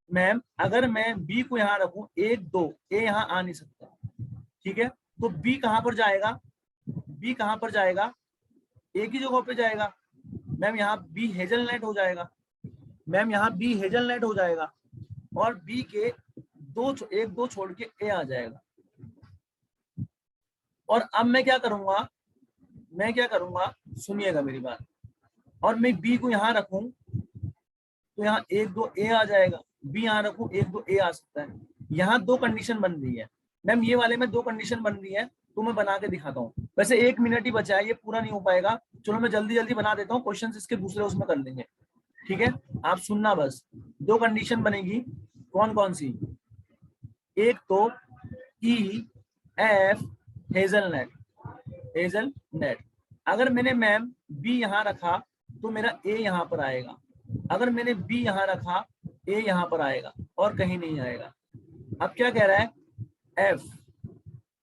मैम, अगर मैं बी को यहाँ रखूं 1 2, ए यहाँ आ नहीं सकता। ठीक है, तो बी कहाँ पर जाएगा, बी कहाँ पर जाएगा, एक ही जगह पे जाएगा मैम, यहाँ बी हेजलनट हो जाएगा मैम, यहाँ बी हेजलनट हो जाएगा। और बी के एक दो छोड़ के ए आ जाएगा। और अब मैं क्या करूंगा, सुनिएगा मेरी बात, और मैं बी को यहाँ रखूं तो यहाँ एक दो ए आ जाएगा, बी यहाँ रखूं एक दो ए आ सकता है। यहाँ दो कंडीशन बन रही है मैम, ये वाले में दो कंडीशन बन रही है, तो मैं बना के दिखाता हूँ। वैसे 1 मिनट ही बचा है, ये पूरा नहीं हो पाएगा, चलो मैं जल्दी जल्दी बना देता हूँ, क्वेश्चन इसके दूसरे उसमें कर लेंगे, ठीक है। आप सुनना बस, दो कंडीशन बनेगी, कौन कौन सी, एक तो ई एफ हेजलनेट। अगर मैंने मैम बी यहाँ रखा तो मेरा ए यहाँ पर आएगा, अगर मैंने बी यहाँ रखा ए यहाँ पर आएगा और कहीं नहीं आएगा। अब क्या कह रहा है,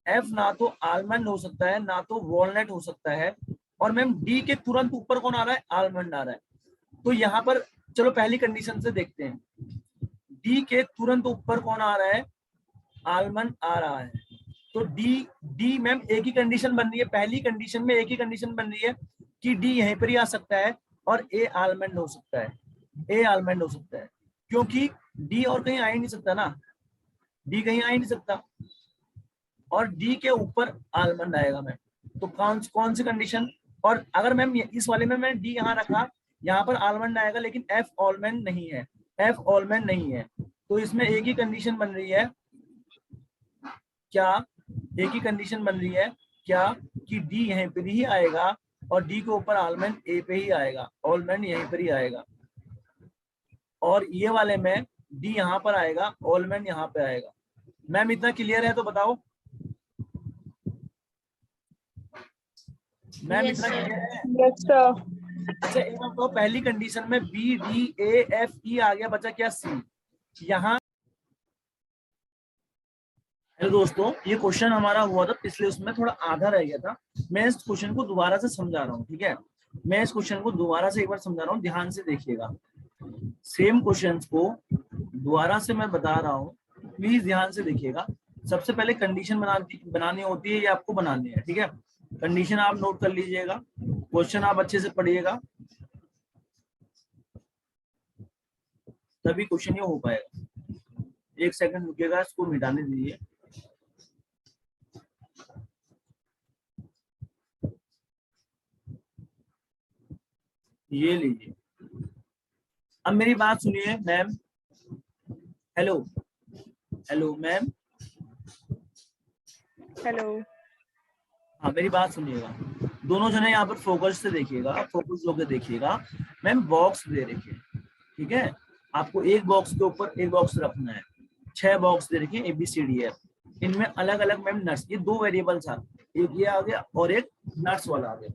एफ ना तो आलमंड हो सकता है ना तो वॉलनट हो सकता है, और मैम डी के तुरंत ऊपर कौन आ रहा है, आलमंड आ रहा है। तो यहाँ पर चलो पहली कंडीशन से देखते हैं, डी के तुरंत ऊपर कौन आ रहा है, आलमंड आ रहा है। तो डी मैम एक ही कंडीशन बन रही है, पहली कंडीशन में एक ही कंडीशन बन रही है कि डी यहीं पर ही आ सकता है और ए आलमंड हो सकता है, क्योंकि डी और कहीं आ ही नहीं सकता ना, डी कहीं आ ही नहीं सकता, और डी के ऊपर आलमंड आएगा मैम। तो कौन सी कंडीशन, और अगर मैम इस वाले में मैं डी यहाँ रखा, यहाँ पर आलमंड आएगा लेकिन एफ ऑलमंड नहीं है, तो इसमें एक ही कंडीशन बन रही है क्या, कि डी यहीं पर ही आएगा और डी के ऊपर आलमंड ए पे ही आएगा, ऑलमंड यहीं पर ही आएगा, और ये वाले में डी यहाँ पर आएगा, ऑलमंड यहाँ पे आएगा। मैम इतना क्लियर है तो बताओ, मैम Yes, इतना sir. क्लियर है? Yes sir. अच्छा एक बात तो पहली कंडीशन में B D A F E आ गया, बचा क्या, सी। यहाँ हेलो दोस्तों, ये क्वेश्चन हमारा हुआ था पिछले, उसमें थोड़ा आधा रह गया था, मैं इस क्वेश्चन को दोबारा से समझा रहा हूँ, ठीक है। मैं इस क्वेश्चन को दोबारा से एक बार समझा रहा हूँ, ध्यान से देखिएगा, सेम क्वेश्चंस को दोबारा से मैं बता रहा हूँ, प्लीज ध्यान से देखिएगा। सबसे पहले कंडीशन बनानी होती है, ये आपको बनानी है, ठीक है। कंडीशन आप नोट कर लीजिएगा, क्वेश्चन आप अच्छे से पढ़िएगा, तभी क्वेश्चन ये हो पाएगा। एक सेकंड रुकिएगा, इसको मिटाने दीजिए। ये लीजिए, अब मेरी बात सुनिए मैम, हेलो मैम, हेलो। हाँ मेरी बात सुनिएगा, दोनों जने यहाँ पर फोकस से देखिएगा, फोकस होकर देखिएगा। मैम बॉक्स दे रखे, ठीक है, आपको एक बॉक्स के ऊपर एक बॉक्स रखना है, 6 बॉक्स दे रखे ABCDF, इनमें अलग अलग मैम नट्स, ये 2 वेरिएबल्स आ, एक ये आ गया और एक नट्स वाला आ गया,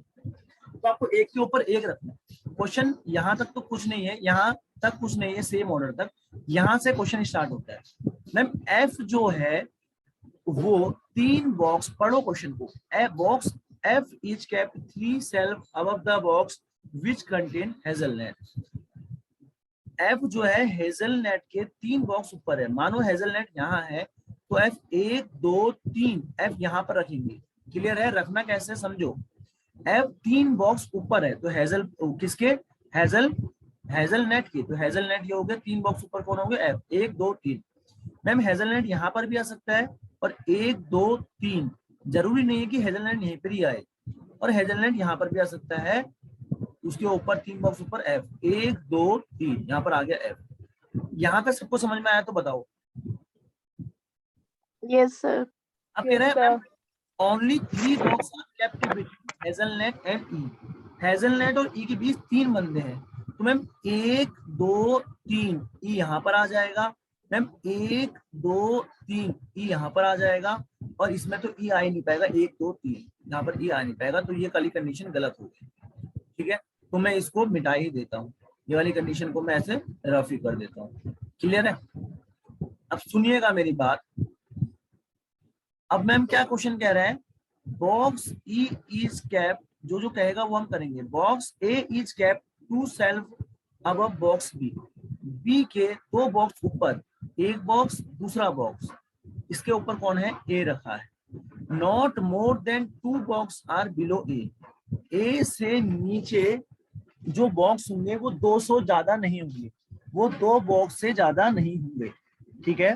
तो आपको एक के ऊपर एक रखना है। क्वेश्चन यहाँ तक तो कुछ नहीं है, यहाँ तक कुछ नहीं है, सेम ऑर्डर तक, यहाँ से क्वेश्चन स्टार्ट होता है। मैम एफ जो है वो 3 बॉक्स, पढ़ो क्वेश्चन को, box F is kept 3 self above the box which contain hazelnut. F जो है हेजलनट के 3 बॉक्स ऊपर है, मानो हेजलनट यहाँ है तो एफ 1 2 3 एफ यहाँ पर रखेंगे, क्लियर है, रखना कैसे समझो, एफ 3 बॉक्स ऊपर है तो किसके, हेजलनट के, तो हेजलनट ये हो गया, 3 बॉक्स ऊपर कौन होंगे, एफ 1 2 3। मैम हेजलनट यहाँ पर भी आ सकता है, और 1 2 3 जरूरी नहीं है कि हेजलनट यहीं पर ही आए, और हेजलनट यहाँ पर भी आ सकता है, उसके ऊपर 3 बॉक्स ऊपर एफ 1 2 3, यहाँ पर आ गया एफ। यहाँ तक सबको समझ में आया तो बताओ। Yes, sir. अब कह रहे हैं ma'am only 3 box are kept between hazelnut and E, hazelnut और ई के बीच 3 बंदे हैं, तो मैम 1 2 3 ई यहाँ पर आ जाएगा, मैम 1 2 3 ई यहाँ पर आ जाएगा, और इसमें तो ई आ ही नहीं पाएगा, 1 2 3 यहाँ पर ई आ नहीं पाएगा, तो ये वाली कंडीशन गलत हो गई, ठीक है। तो मैं इसको मिटा ही देता हूँ, ये वाली कंडीशन को मैं ऐसे रफ ही कर देता हूँ, क्लियर है। अब सुनिएगा मेरी बात, अब मैम क्या क्वेश्चन कह रहे हैं, बॉक्स ई इज कैप, जो कहेगा वो हम करेंगे, box A is kept 2 shelf above box B, B के 2 बॉक्स ऊपर, एक बॉक्स दूसरा बॉक्स, इसके ऊपर कौन है, ए रखा है, not more than 2 box are below A से नीचे जो बॉक्स होंगे वो 200 ज्यादा नहीं होंगे, वो 2 बॉक्स से ज्यादा नहीं होंगे, ठीक है।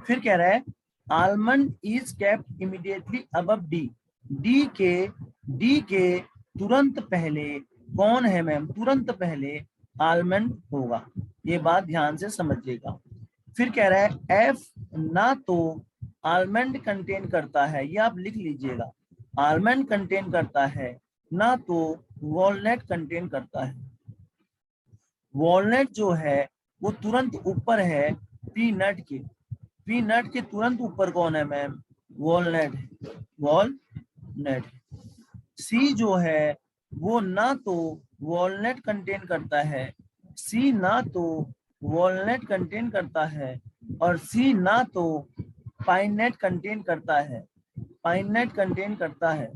फिर कह रहा है almond is kept immediately above D, D के तुरंत पहले कौन है मैम, तुरंत पहले आलमंड होगा, ये बात ध्यान से समझिएगा। फिर कह रहा है एफ ना तो आलमंड कंटेन करता है, ये आप लिख लीजिएगा, आलमंड कंटेन करता है ना तो वॉलनट कंटेन करता है। वॉलनट जो है वो तुरंत ऊपर है पीनट के, पीनट के तुरंत ऊपर कौन है मैम, वॉलनट है, वॉलनट। सी जो है वो ना तो वॉलनट कंटेन करता है, सी ना तो वॉलनट कंटेन करता है, और सी ना तो पाइन नट कंटेन करता है, पाइन नट कंटेन करता है,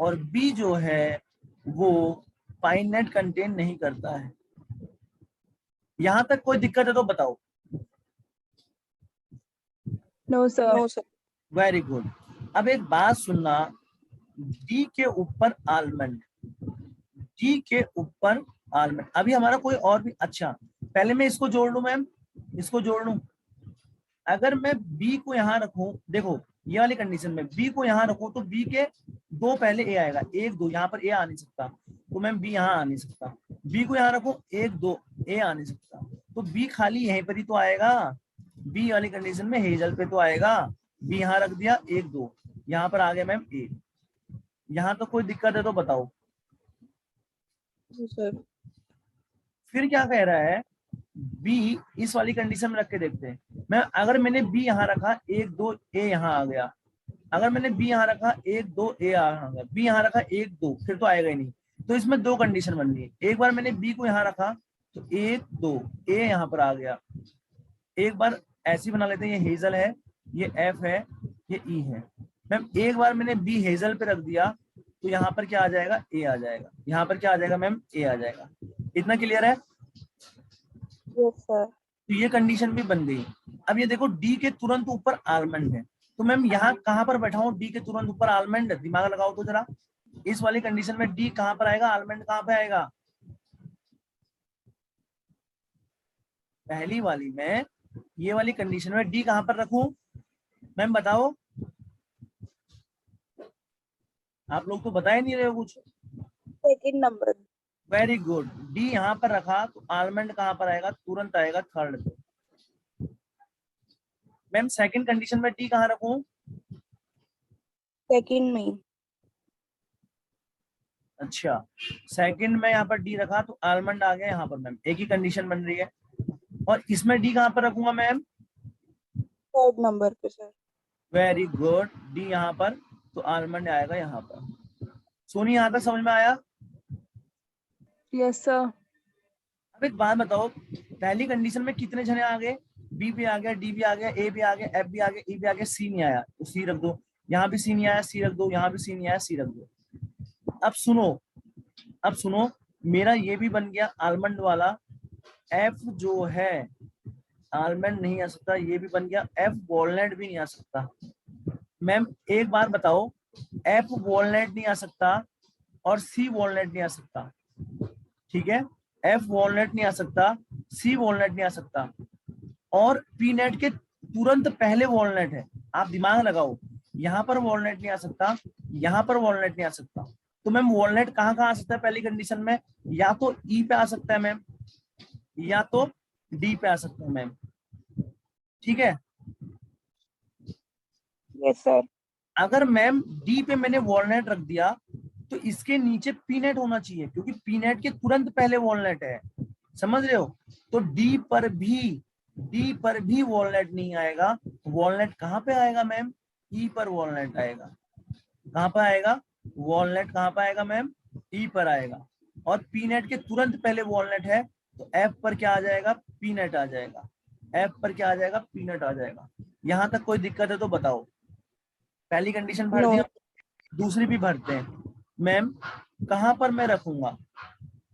और बी जो है वो पाइन नट कंटेन नहीं करता है। यहां तक कोई दिक्कत है तो बताओ। No sir. No sir. Very good. अब एक बात सुनना, डी के ऊपर आलमंड, डी के ऊपर आलमंड, अभी हमारा कोई और भी, अच्छा पहले मैं इसको जोड़ लूं मैम, इसको जोड़ लूं। अगर मैं बी को यहाँ रखूं, देखो ये वाली कंडीशन में बी को यहाँ रखूं तो बी के दो पहले ए आएगा, एक दो, यहाँ पर ए आ नहीं सकता तो मैम बी यहाँ आ नहीं सकता। बी को यहाँ रखो, एक दो, ए आ नहीं सकता तो बी खाली यहीं पर ही तो आएगा, बी वाली कंडीशन में हेजल पे तो आएगा। बी यहाँ रख दिया, एक दो, यहाँ पर आ गया मैम ए। यहाँ तो कोई दिक्कत है तो बताओ। सर फिर क्या कह रहा है, बी इस वाली कंडीशन में रख के देखते हैं। मैं अगर मैंने बी यहाँ रखा, एक दो, ए यहाँ आ गया। अगर मैंने बी यहाँ रखा, एक दो, ए आ गया। बी यहाँ रखा, एक दो, फिर तो आएगा ही नहीं। तो इसमें दो कंडीशन बन रही है। एक बार मैंने बी को यहाँ रखा तो एक दो, ए यहाँ पर आ गया। एक बार ऐसी बना लेते हैं, ये हेजल है, ये एफ है, ये ई है। मैम एक बार मैंने बी हेजल पे रख दिया तो यहाँ पर क्या आ जाएगा, ए आ जाएगा। यहाँ पर क्या आ जाएगा मैम, ए आ जाएगा। इतना क्लियर है? Yes sir. तो ये कंडीशन भी बन गई। अब ये देखो डी के तुरंत ऊपर आलमंड है, तो मैम यहाँ कहाँ पर बैठा हूँ, डी के तुरंत ऊपर आलमंड, दिमाग लगाओ तो जरा। इस वाली कंडीशन में डी कहाँ पर आएगा, आलमंड कहाँ पे आएगा? पहली वाली में, ये वाली कंडीशन में डी कहाँ पर रखूं मैम, बताओ। आप लोग तो बता ही नहीं रहे हो कुछ। Second number. Very good. D यहाँ पर रखा तो आलमंड कहाँ पर आएगा, तुरंत आएगा थर्ड पे। मैम सेकंड कंडीशन में डी कहाँ रखूं? सेकंड में। अच्छा, सेकंड में यहाँ पर डी रखा तो आलमंड आ गया यहाँ पर मैम, एक ही कंडीशन बन रही है। और इसमें डी कहाँ पर रखूंगा मैम? थर्ड नंबर पे सर। Very good. डी यहाँ पर तो आलमंड आएगा यहाँ पर। सोनी यहाँ तक समझ में आया? Yes sir. अब एक बात बताओ, पहली कंडीशन में कितने जने आ गए? बी भी आ गया, डी भी आ गया, ए भी आ गया, एफ भी आ गया, ई भी आ गया, सी नहीं आया तो सी रख दो। यहाँ भी सी नहीं आया, सी रख दो। यहाँ भी सी नहीं आया, सी रख दो। अब सुनो, अब सुनो, मेरा ये भी बन गया आलमंड वाला। एफ जो है आलमंड नहीं आ सकता, ये भी बन गया। एफ वॉलनट भी नहीं आ सकता। मैम एक बार बताओ, एफ वॉलनट नहीं आ सकता और सी वॉलनट नहीं आ सकता, ठीक है? एफ वॉलनट नहीं आ सकता, सी वॉलनट नहीं आ सकता, और पीनट के तुरंत पहले वॉलनट है। आप दिमाग लगाओ, यहाँ पर वॉलनट नहीं आ सकता, यहाँ पर वॉलनट नहीं आ सकता। तो मैम वॉलनट कहाँ कहाँ आ सकता है पहली कंडीशन में? या तो ई पे आ सकता है मैम, या तो डी पे आ सकता है मैम, ठीक है? Yes sir. अगर मैम डी पे मैंने वॉलनट रख दिया तो इसके नीचे पीनट होना चाहिए, क्योंकि पीनट के तुरंत पहले वॉलनट है, समझ रहे हो? तो डी पर भी वॉलनट नहीं आएगा। वॉलनट कहाँ पे आएगा मैम? ई पर वॉलनट आएगा। कहाँ पर आएगा वॉलनट? कहाँ पर आएगा मैम? ई पर आएगा। और पीनट के तुरंत पहले वॉलनट है तो एफ पर क्या आ जाएगा? पीनट आ जाएगा। एफ पर क्या आ जाएगा? पीनट आ जाएगा। यहाँ तक कोई दिक्कत है तो बताओ। पहली कंडीशन भर दिया, दूसरी भी भरते हैं। मैम कहां पर मैं रखूंगा?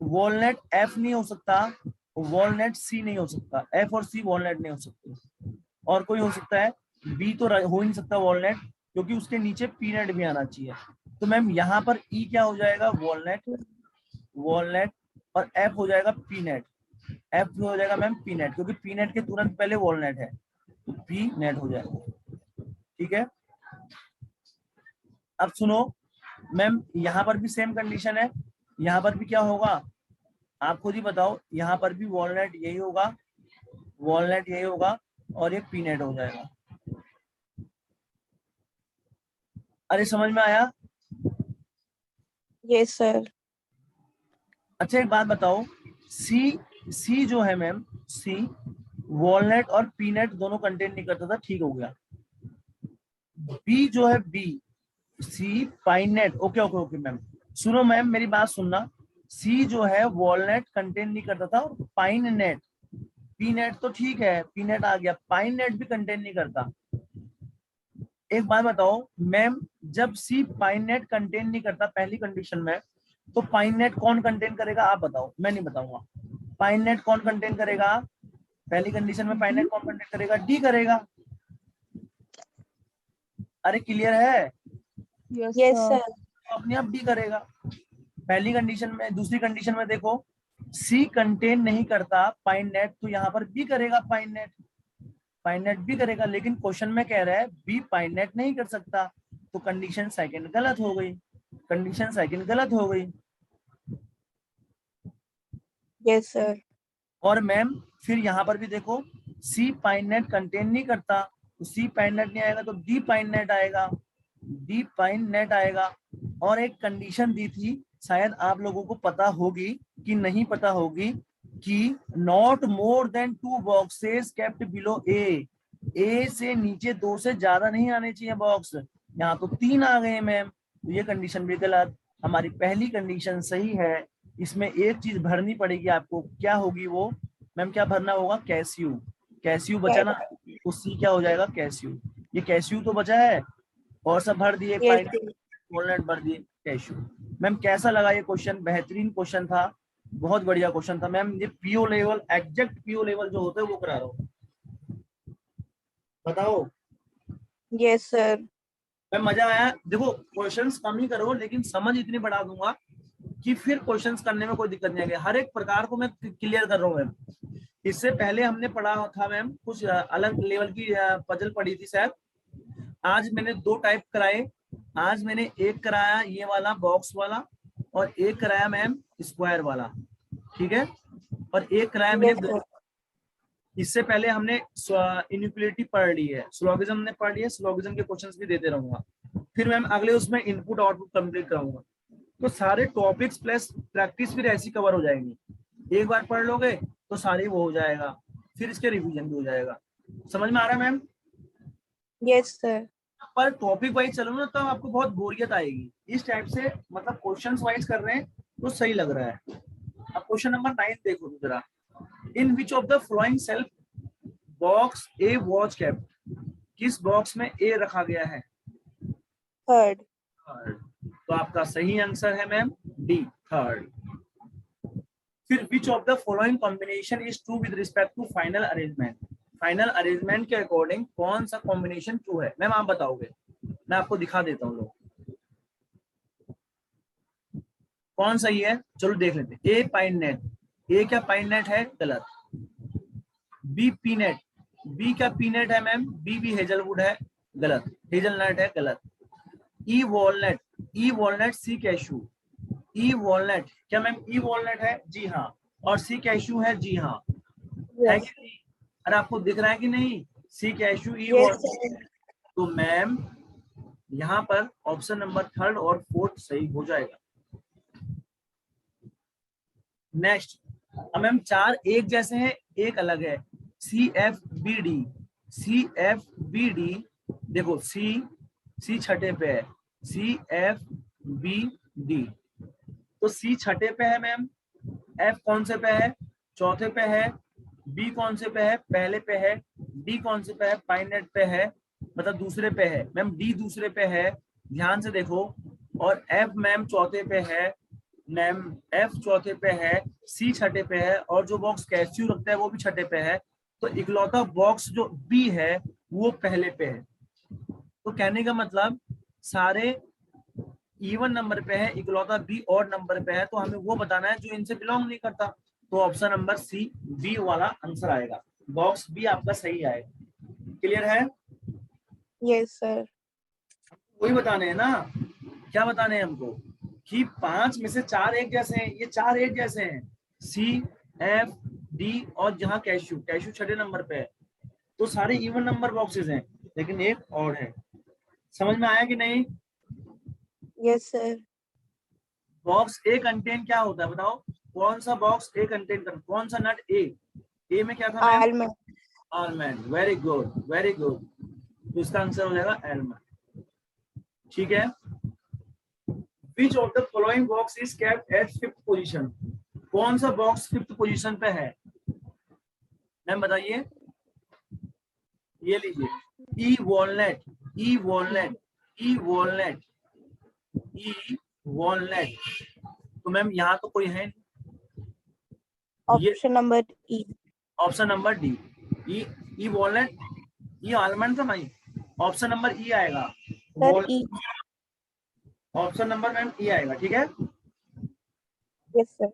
वॉलनट एफ नहीं हो सकता, वॉलनट सी नहीं हो सकता, एफ और सी वॉलनट नहीं हो सकते। और कोई हो सकता है? बी तो हो ही नहीं सकता वॉलनट, क्योंकि उसके नीचे पीनट भी आना चाहिए। तो मैम यहाँ पर ई क्या हो जाएगा? वॉलनट, वॉलनट, और एफ हो जाएगा पीनट। एफ हो जाएगा मैम पी नेट, क्योंकि पी नेट के तुरंत पहले वॉलनेट है, तो पी नेट हो जाएगा। ठीक है, अब सुनो मैम, यहाँ पर भी सेम कंडीशन है, यहाँ पर भी क्या होगा आप खुद ही बताओ, यहाँ पर भी वॉलनेट यही होगा, वॉलनेट यही होगा और ये पी नेट हो जाएगा। अरे समझ में आया? Yes sir. अच्छा एक बात बताओ, सी जो है मैम, सी वॉलनट और पीनट दोनों कंटेन नहीं करता था, ठीक हो गया। बी जो है, B C peanut, okay okay okay ma'am, सुनो मैम मेरी बात सुनना, सी जो है वॉलनट कंटेन नहीं करता था, और पाइन नेट, पीनट तो ठीक है, पीनट आ गया, पाइन नेट भी कंटेन नहीं करता। एक बात बताओ मैम, जब सी पाइन नेट कंटेन नहीं करता पहली कंडीशन में, तो पाइन नेट कौन कंटेन करेगा आप बताओ, मैं नहीं बताऊंगा। पाइन नेट कौन कंटेन करेगा पहली कंडीशन में, पाइन नेट कौन कंटेन करेगा, डी करेगा। अरे क्लियर है? Yes sir. तो अपने आप डी करेगा पहली कंडीशन में। दूसरी कंडीशन में देखो, सी कंटेन नहीं करता पाइन नेट, तो यहाँ पर बी करेगा पाइन नेट, पाइन नेट भी करेगा, लेकिन क्वेश्चन में कह रहा है बी पाइन नेट नहीं कर सकता, तो कंडीशन सेकंड गलत हो गई, कंडीशन सेकंड गलत हो गई। Yes sir. और मैम फिर यहाँ पर भी देखो, सी पाइन नेट कंटेन नहीं करता, तो सी पाइन नेट नहीं आएगा, तो डी पाइन नेट आएगा, डी पाइन नेट आएगा। और एक कंडीशन दी थी, शायद आप लोगों को पता होगी कि नहीं पता होगी, कि not more than 2 boxes kept below A से नीचे 2 से ज्यादा नहीं आने चाहिए बॉक्स, यहाँ तो 3 आ गए मैम, तो ये कंडीशन भी गलत। हमारी पहली कंडीशन सही है, इसमें एक चीज भरनी पड़ेगी आपको, क्या होगी वो मैम, क्या भरना होगा, कैस्यू, कैस्यू बचा ना, तो सी क्या हो जाएगा, कैस्यू, ये कैस्यू तो बचा है, और सब भर दिए, वॉलनट भर दिए, कैस्यू। मैम कैसा लगा ये क्वेश्चन? बेहतरीन क्वेश्चन था, बहुत बढ़िया क्वेश्चन था मैम। ये PO level, exact PO level जो होता है वो करा रहा हूँ, बताओ। Yes sir. मैम मजा आया? देखो क्वेश्चंस कम ही करो, लेकिन समझ इतनी बढ़ा दूंगा कि फिर क्वेश्चंस करने में कोई दिक्कत नहीं आएगी, हर एक प्रकार को मैं क्लियर कर रहा हूँ मैम। इससे पहले हमने पढ़ा था मैम कुछ अलग लेवल की पजल पढ़ी थी शायद, आज मैंने 2 टाइप कराए, आज मैंने एक कराया ये वाला बॉक्स वाला, और एक कराया मैम स्क्वायर वाला, ठीक है, और एक कराया मैंने, इससे पहले हमने इनइक्वालिटी पढ़ ली है, स्लोगिज्म ने पढ़ लिया, स्लोगिज्म के क्वेश्चंस भी देते रहूंगा, फिर मैम अगले उसमें इनपुट आउटपुट कंप्लीट कराऊंगा, तो सारे टॉपिक्स प्लस प्रैक्टिस फिर ऐसी कवर हो जाएंगी, एक बार पढ़ लोगे तो सारी वो हो जाएगा, फिर इसके रिवीजन भी हो जाएगा। समझ में आ रहा है मैम? Yes sir. पर टॉपिक वाइज चलो ना तो आपको बहुत बोरियत आएगी, इस टाइप से मतलब क्वेश्चंस वाइज कर रहे हैं तो सही लग रहा है। अब क्वेश्चन नंबर 9 देखो जरा, in which of the following shelf box A was kept, किस बॉक्स में ए रखा गया है, थर्ड। तो आपका सही आंसर है मैम डी, थर्ड। फिर which of the following combination is true with respect to final arrangement, final arrangement के अकॉर्डिंग कौन सा कॉम्बिनेशन ट्रू है मैम, आप बताओगे, मैं आपको दिखा देता हूँ लोग कौन सही है, चलो देख लेते हैं। ए पाइन नेट, ए क्या पाइन नेट है, गलत। बी पी नेट, बी क्या पी नेट है मैम, बी भी हेजलवुड है, गलत, हेजलनट है, गलत। ई वॉलनट, ई वॉलनट सी कैशू, ई वॉलनट क्या मैम, ई वॉलनट है, जी हाँ, और सी कैशू है, जी हाँ, है कि नहीं? अरे आपको दिख रहा है कि नहीं, सी कैशू ई वॉलनट, तो मैम यहाँ पर ऑप्शन नंबर 3rd और 4th सही हो जाएगा। नेक्स्ट, अब मैम 4 एक जैसे हैं, एक अलग है, C F B D, C F B D, देखो सी छठे पे है, सी एफ बी डी, तो सी छठे पे है मैम, एफ कौन से पे है, चौथे पे है, बी कौन से पे है, पहले पे है, डी कौन से पे है, पाइनेट पे है, मतलब दूसरे पे है मैम, डी दूसरे पे है, ध्यान से देखो, और एफ मैम चौथे पे है मैम, एफ चौथे पे है, सी छठे पे है, और जो बॉक्स कैस्यू रखता है वो भी छठे पे है, तो इकलौता बॉक्स जो बी है वो पहले पे है। तो कहने का मतलब सारे इवन नंबर पे है, इकलौता बी और नंबर पे है, तो हमें वो बताना है जो इनसे बिलोंग नहीं करता, तो ऑप्शन नंबर सी बी वाला आंसर आएगा, बॉक्स बी आपका सही आएगा। क्लियर है? Yes sir. वही बताने हैं ना, क्या बताने हैं हमको कि 5 में से 4 एक जैसे हैं, ये 4 एक जैसे हैं, सी एफ डी और जहां कैशू, कैशू 6 नंबर पे है, तो सारे इवन नंबर बॉक्सेस हैं, लेकिन एक और है। समझ में आया कि नहीं? Yes sir. बॉक्स ए कंटेन क्या होता है बताओ? कौन सा बॉक्स ए कंटेन कर, कौन सा नट ए में क्या था ma'am? Almond. Almond. Very good, very good. तो इसका आंसर हो जाएगा आलमंड। ठीक है। Which of the following box is kept at 5th position? कौन सा बॉक्स 5th पोजीशन पे है मैम बताइए? ये लीजिए, E walnut, E walnut, E walnut, E walnut. तो मैम यहाँ तो कोई है नहीं, option number E. Option number D, E walnut, E almond था भाई, ऑप्शन नंबर ई आएगा। Sir E. Option number ma'am E आएगा। ठीक है। Yes sir.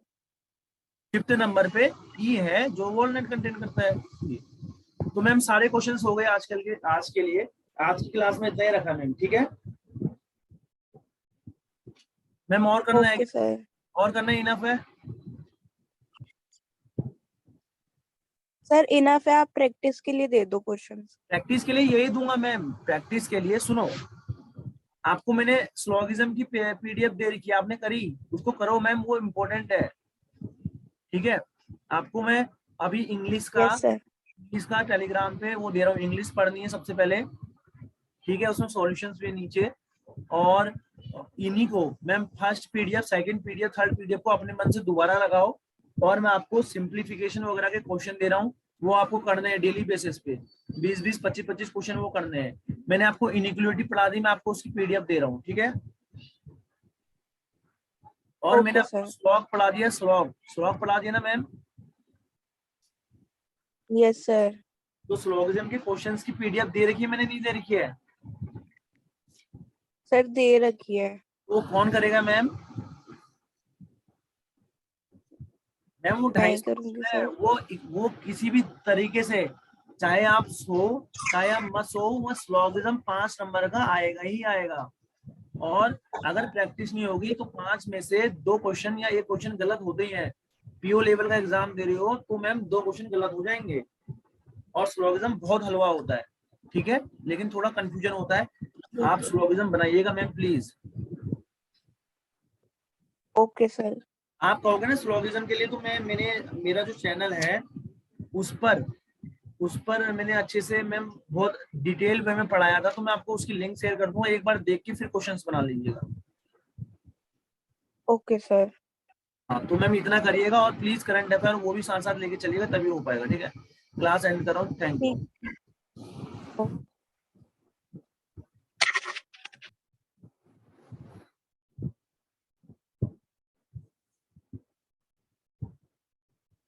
5th नंबर पे ई है जो वॉलनट कंटेन करता है। तो मैम सारे क्वेश्चंस हो गए आज के लिए। आज की क्लास में इतना ही रखा मैम। ठीक है मैम, और करना है? सर और करना इनफ है? सर इनफ है, आप प्रैक्टिस के लिए दे दो क्वेश्चंस। प्रैक्टिस के लिए यही दूंगा मैम। प्रैक्टिस के लिए सुनो, आपको मैंने स्लोगिज्म की पीडीएफ दे रखी है, आपने करी? उसको करो मैम, वो इम्पोर्टेंट है। ठीक है। आपको मैं अभी इंग्लिश का टेलीग्राम पे वो दे रहा हूँ, इंग्लिश पढ़नी है सबसे पहले। ठीक है, उसमें सॉल्यूशंस भी नीचे, और इन्हीं को ma'am first PDF, second PDF, third PDF को अपने मन से दोबारा लगाओ, और मैं आपको सिंप्लीफिकेशन वगैरह के क्वेश्चन दे रहा हूँ, वो आपको करने हैं डेली बेसिस पे। 20-20, 25-25 क्वेश्चन वो करने हैं। मैंने आपको इनइक्वालिटी पढ़ा दी, मैं आपको उसकी पीडीएफ दे रहा हूँ। ठीक है। और मैंने आपको स्लॉग पढ़ा दिया, स्लॉग पढ़ा दिया ना मैम? Yes sir. तो स्लोगिज्म के क्वेश्चंस की पीडीएफ दे रखी है मैंने, नहीं दे रखी है? सर दे रखी है। वो कौन करेगा मैम? मैम वो 250 है, वो किसी भी तरीके से, चाहे आप सो चाहे आप मत सो, वो स्लोगिज्म 5 नंबर का आएगा ही आएगा। और अगर प्रैक्टिस नहीं होगी तो 5 में से 2 क्वेश्चन या 1 क्वेश्चन गलत होते ही है। पीओ लेवल का एग्जाम दे रही हो तो मैम 2 क्वेश्चन गलत हो जाएंगे। और स्लोगिज्म बहुत हलवा होता है, ठीक है, लेकिन थोड़ा कंफ्यूजन होता है। आप स्लोगिज्म बनाइएगा मैम प्लीज। Okay sir. आप कहोगे ना स्लोगिज्म के लिए, तो मेरा जो चैनल है उस पर मैंने अच्छे से मैम बहुत डिटेल वे में पढ़ाया था, तो मैं आपको उसकी लिंक शेयर कर दूंगा, एक बार देख के फिर क्वेश्चंस बना लीजिएगा। Okay sir. हाँ, तो मैम इतना करिएगा, और प्लीज करंट अफेयर वो भी साथ साथ लेके चलिएगा, तभी हो पाएगा। ठीक है, क्लास एंड कर रहा हूँ। Thank you.